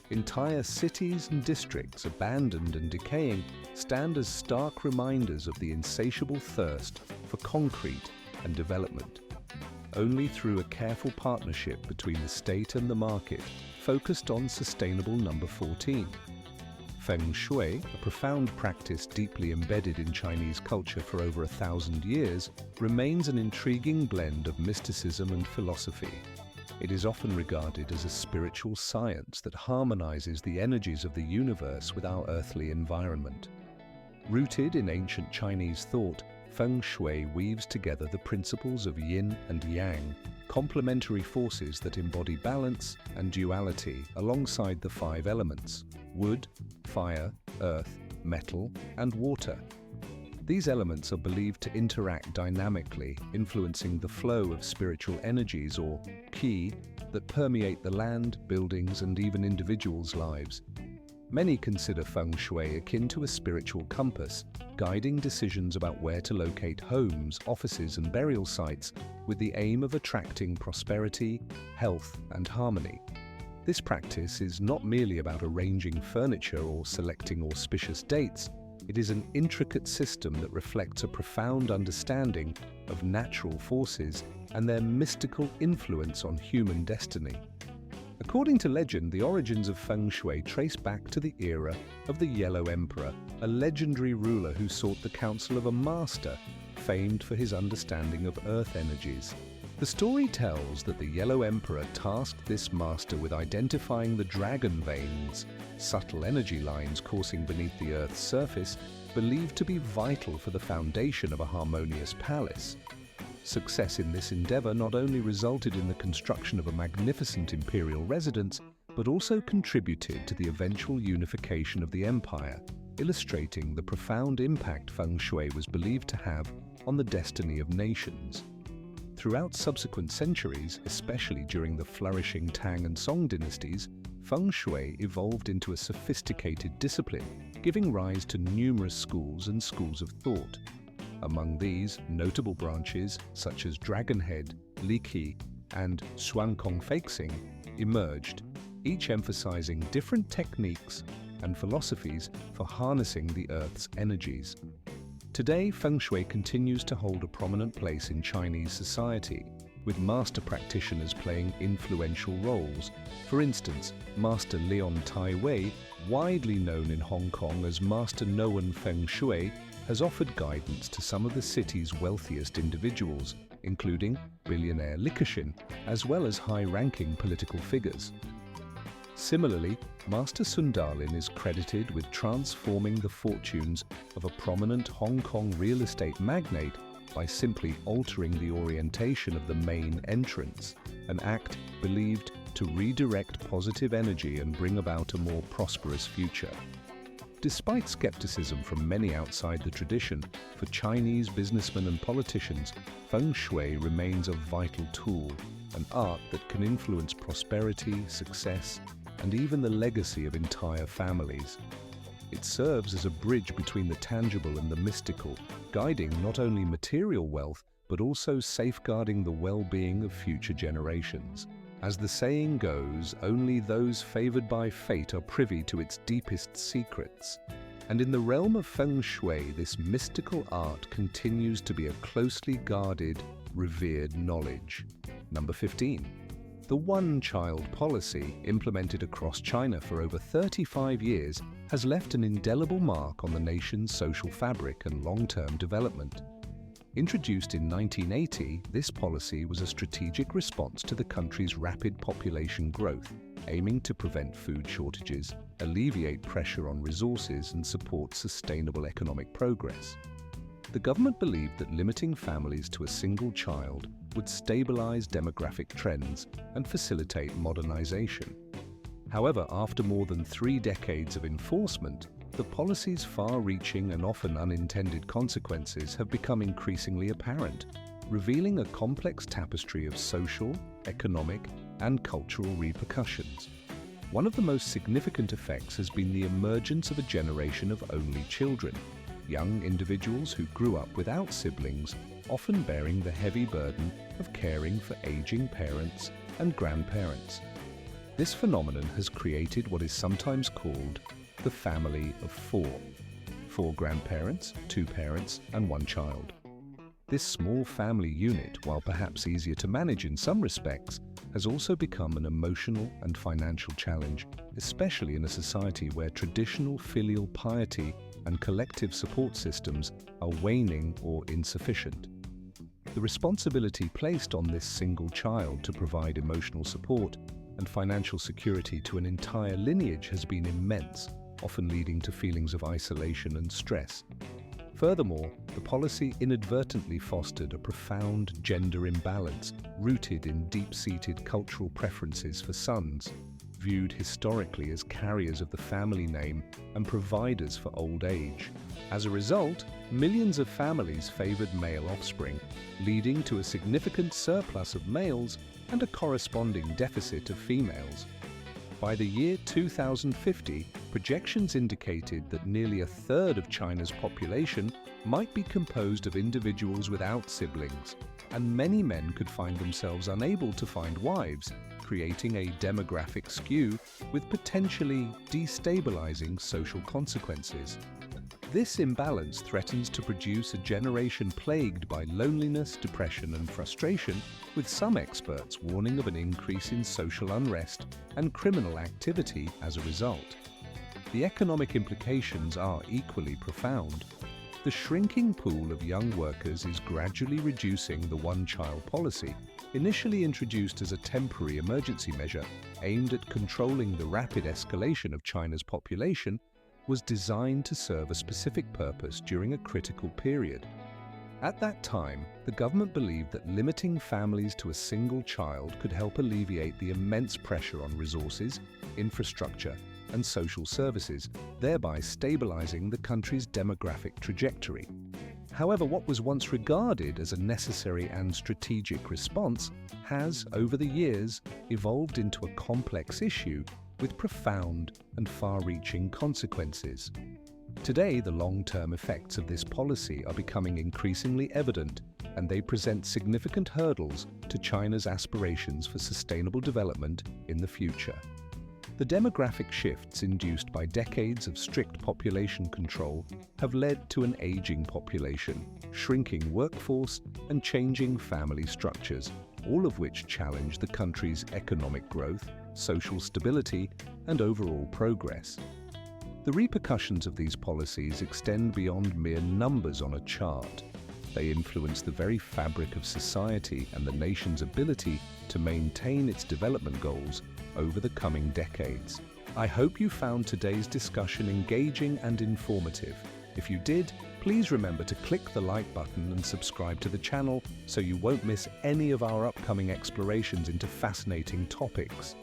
Entire cities and districts, abandoned and decaying, stand as stark reminders of the insatiable thirst for concrete and development. Only through a careful partnership between the state and the market, focused on sustainable number 14. Feng Shui, a profound practice deeply embedded in Chinese culture for over 1,000 years, remains an intriguing blend of mysticism and philosophy. It is often regarded as a spiritual science that harmonizes the energies of the universe with our earthly environment. Rooted in ancient Chinese thought, Feng Shui weaves together the principles of yin and yang, complementary forces that embody balance and duality alongside the 5 elements: wood, fire, earth, metal, and water. These elements are believed to interact dynamically, influencing the flow of spiritual energies, or qi, that permeate the land, buildings, and even individuals' lives. Many consider Feng Shui akin to a spiritual compass, guiding decisions about where to locate homes, offices, and burial sites with the aim of attracting prosperity, health, and harmony. This practice is not merely about arranging furniture or selecting auspicious dates. It is an intricate system that reflects a profound understanding of natural forces and their mystical influence on human destiny. According to legend, the origins of Feng Shui trace back to the era of the Yellow Emperor, a legendary ruler who sought the counsel of a master famed for his understanding of earth energies. The story tells that the Yellow Emperor tasked this master with identifying the dragon veins, subtle energy lines coursing beneath the Earth's surface, believed to be vital for the foundation of a harmonious palace. Success in this endeavor not only resulted in the construction of a magnificent imperial residence, but also contributed to the eventual unification of the empire, illustrating the profound impact Feng Shui was believed to have on the destiny of nations. Throughout subsequent centuries, especially during the flourishing Tang and Song dynasties, Feng Shui evolved into a sophisticated discipline, giving rise to numerous schools and schools of thought. Among these, notable branches such as Dragonhead, Liqi, and Shuangkong Feixing emerged, each emphasizing different techniques and philosophies for harnessing the Earth's energies. Today, Feng Shui continues to hold a prominent place in Chinese society, with master practitioners playing influential roles. For instance, Master Leon Tai Wei, widely known in Hong Kong as Master Noan Feng Shui, has offered guidance to some of the city's wealthiest individuals, including billionaire Li Keqiang, as well as high-ranking political figures. Similarly, Master Sun Dalin is credited with transforming the fortunes of a prominent Hong Kong real estate magnate by simply altering the orientation of the main entrance, an act believed to redirect positive energy and bring about a more prosperous future. Despite skepticism from many outside the tradition, for Chinese businessmen and politicians, Feng Shui remains a vital tool, an art that can influence prosperity, success, and even the legacy of entire families. It serves as a bridge between the tangible and the mystical, guiding not only material wealth, but also safeguarding the well-being of future generations. As the saying goes, only those favored by fate are privy to its deepest secrets. And in the realm of feng shui, this mystical art continues to be a closely guarded, revered knowledge. Number 15. The one-child policy, implemented across China for over 35 years, has left an indelible mark on the nation's social fabric and long-term development. Introduced in 1980, this policy was a strategic response to the country's rapid population growth, aiming to prevent food shortages, alleviate pressure on resources, and support sustainable economic progress. The government believed that limiting families to a single child would stabilize demographic trends and facilitate modernization. However, after more than 3 decades of enforcement, the policy's far-reaching and often unintended consequences have become increasingly apparent, revealing a complex tapestry of social, economic, and cultural repercussions. One of the most significant effects has been the emergence of a generation of only children, young individuals who grew up without siblings, often bearing the heavy burden of caring for aging parents and grandparents. This phenomenon has created what is sometimes called the family of 4. 4 grandparents, 2 parents, and 1 child. This small family unit, while perhaps easier to manage in some respects, has also become an emotional and financial challenge, especially in a society where traditional filial piety and collective support systems are waning or insufficient. The responsibility placed on this single child to provide emotional support and financial security to an entire lineage has been immense, often leading to feelings of isolation and stress. Furthermore, the policy inadvertently fostered a profound gender imbalance rooted in deep-seated cultural preferences for sons, viewed historically as carriers of the family name and providers for old age. As a result, millions of families favored male offspring, leading to a significant surplus of males and a corresponding deficit of females. By the year 2050, projections indicated that nearly a third of China's population might be composed of individuals without siblings, and many men could find themselves unable to find wives, creating a demographic skew with potentially destabilizing social consequences. This imbalance threatens to produce a generation plagued by loneliness, depression, and frustration, with some experts warning of an increase in social unrest and criminal activity as a result. The economic implications are equally profound. The shrinking pool of young workers is gradually reducing the one-child policy, initially introduced as a temporary emergency measure aimed at controlling the rapid escalation of China's population, was designed to serve a specific purpose during a critical period. At that time, the government believed that limiting families to a single child could help alleviate the immense pressure on resources, infrastructure, and social services, thereby stabilizing the country's demographic trajectory. However, what was once regarded as a necessary and strategic response has, over the years, evolved into a complex issue with profound and far-reaching consequences. Today, the long-term effects of this policy are becoming increasingly evident, and they present significant hurdles to China's aspirations for sustainable development in the future. The demographic shifts induced by decades of strict population control have led to an aging population, shrinking workforce, and changing family structures, all of which challenge the country's economic growth, social stability, and overall progress. The repercussions of these policies extend beyond mere numbers on a chart. They influence the very fabric of society and the nation's ability to maintain its development goals over the coming decades. I hope you found today's discussion engaging and informative. If you did, please remember to click the like button and subscribe to the channel so you won't miss any of our upcoming explorations into fascinating topics.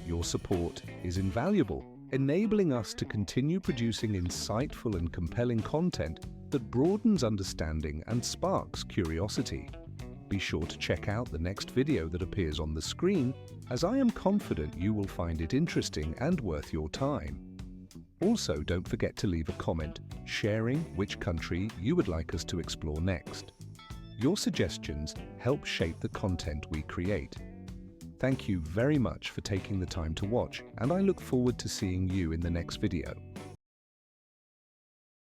Your support is invaluable, enabling us to continue producing insightful and compelling content that broadens understanding and sparks curiosity. Be sure to check out the next video that appears on the screen, as I am confident you will find it interesting and worth your time. Also, don't forget to leave a comment sharing which country you would like us to explore next. Your suggestions help shape the content we create. Thank you very much for taking the time to watch, and I look forward to seeing you in the next video.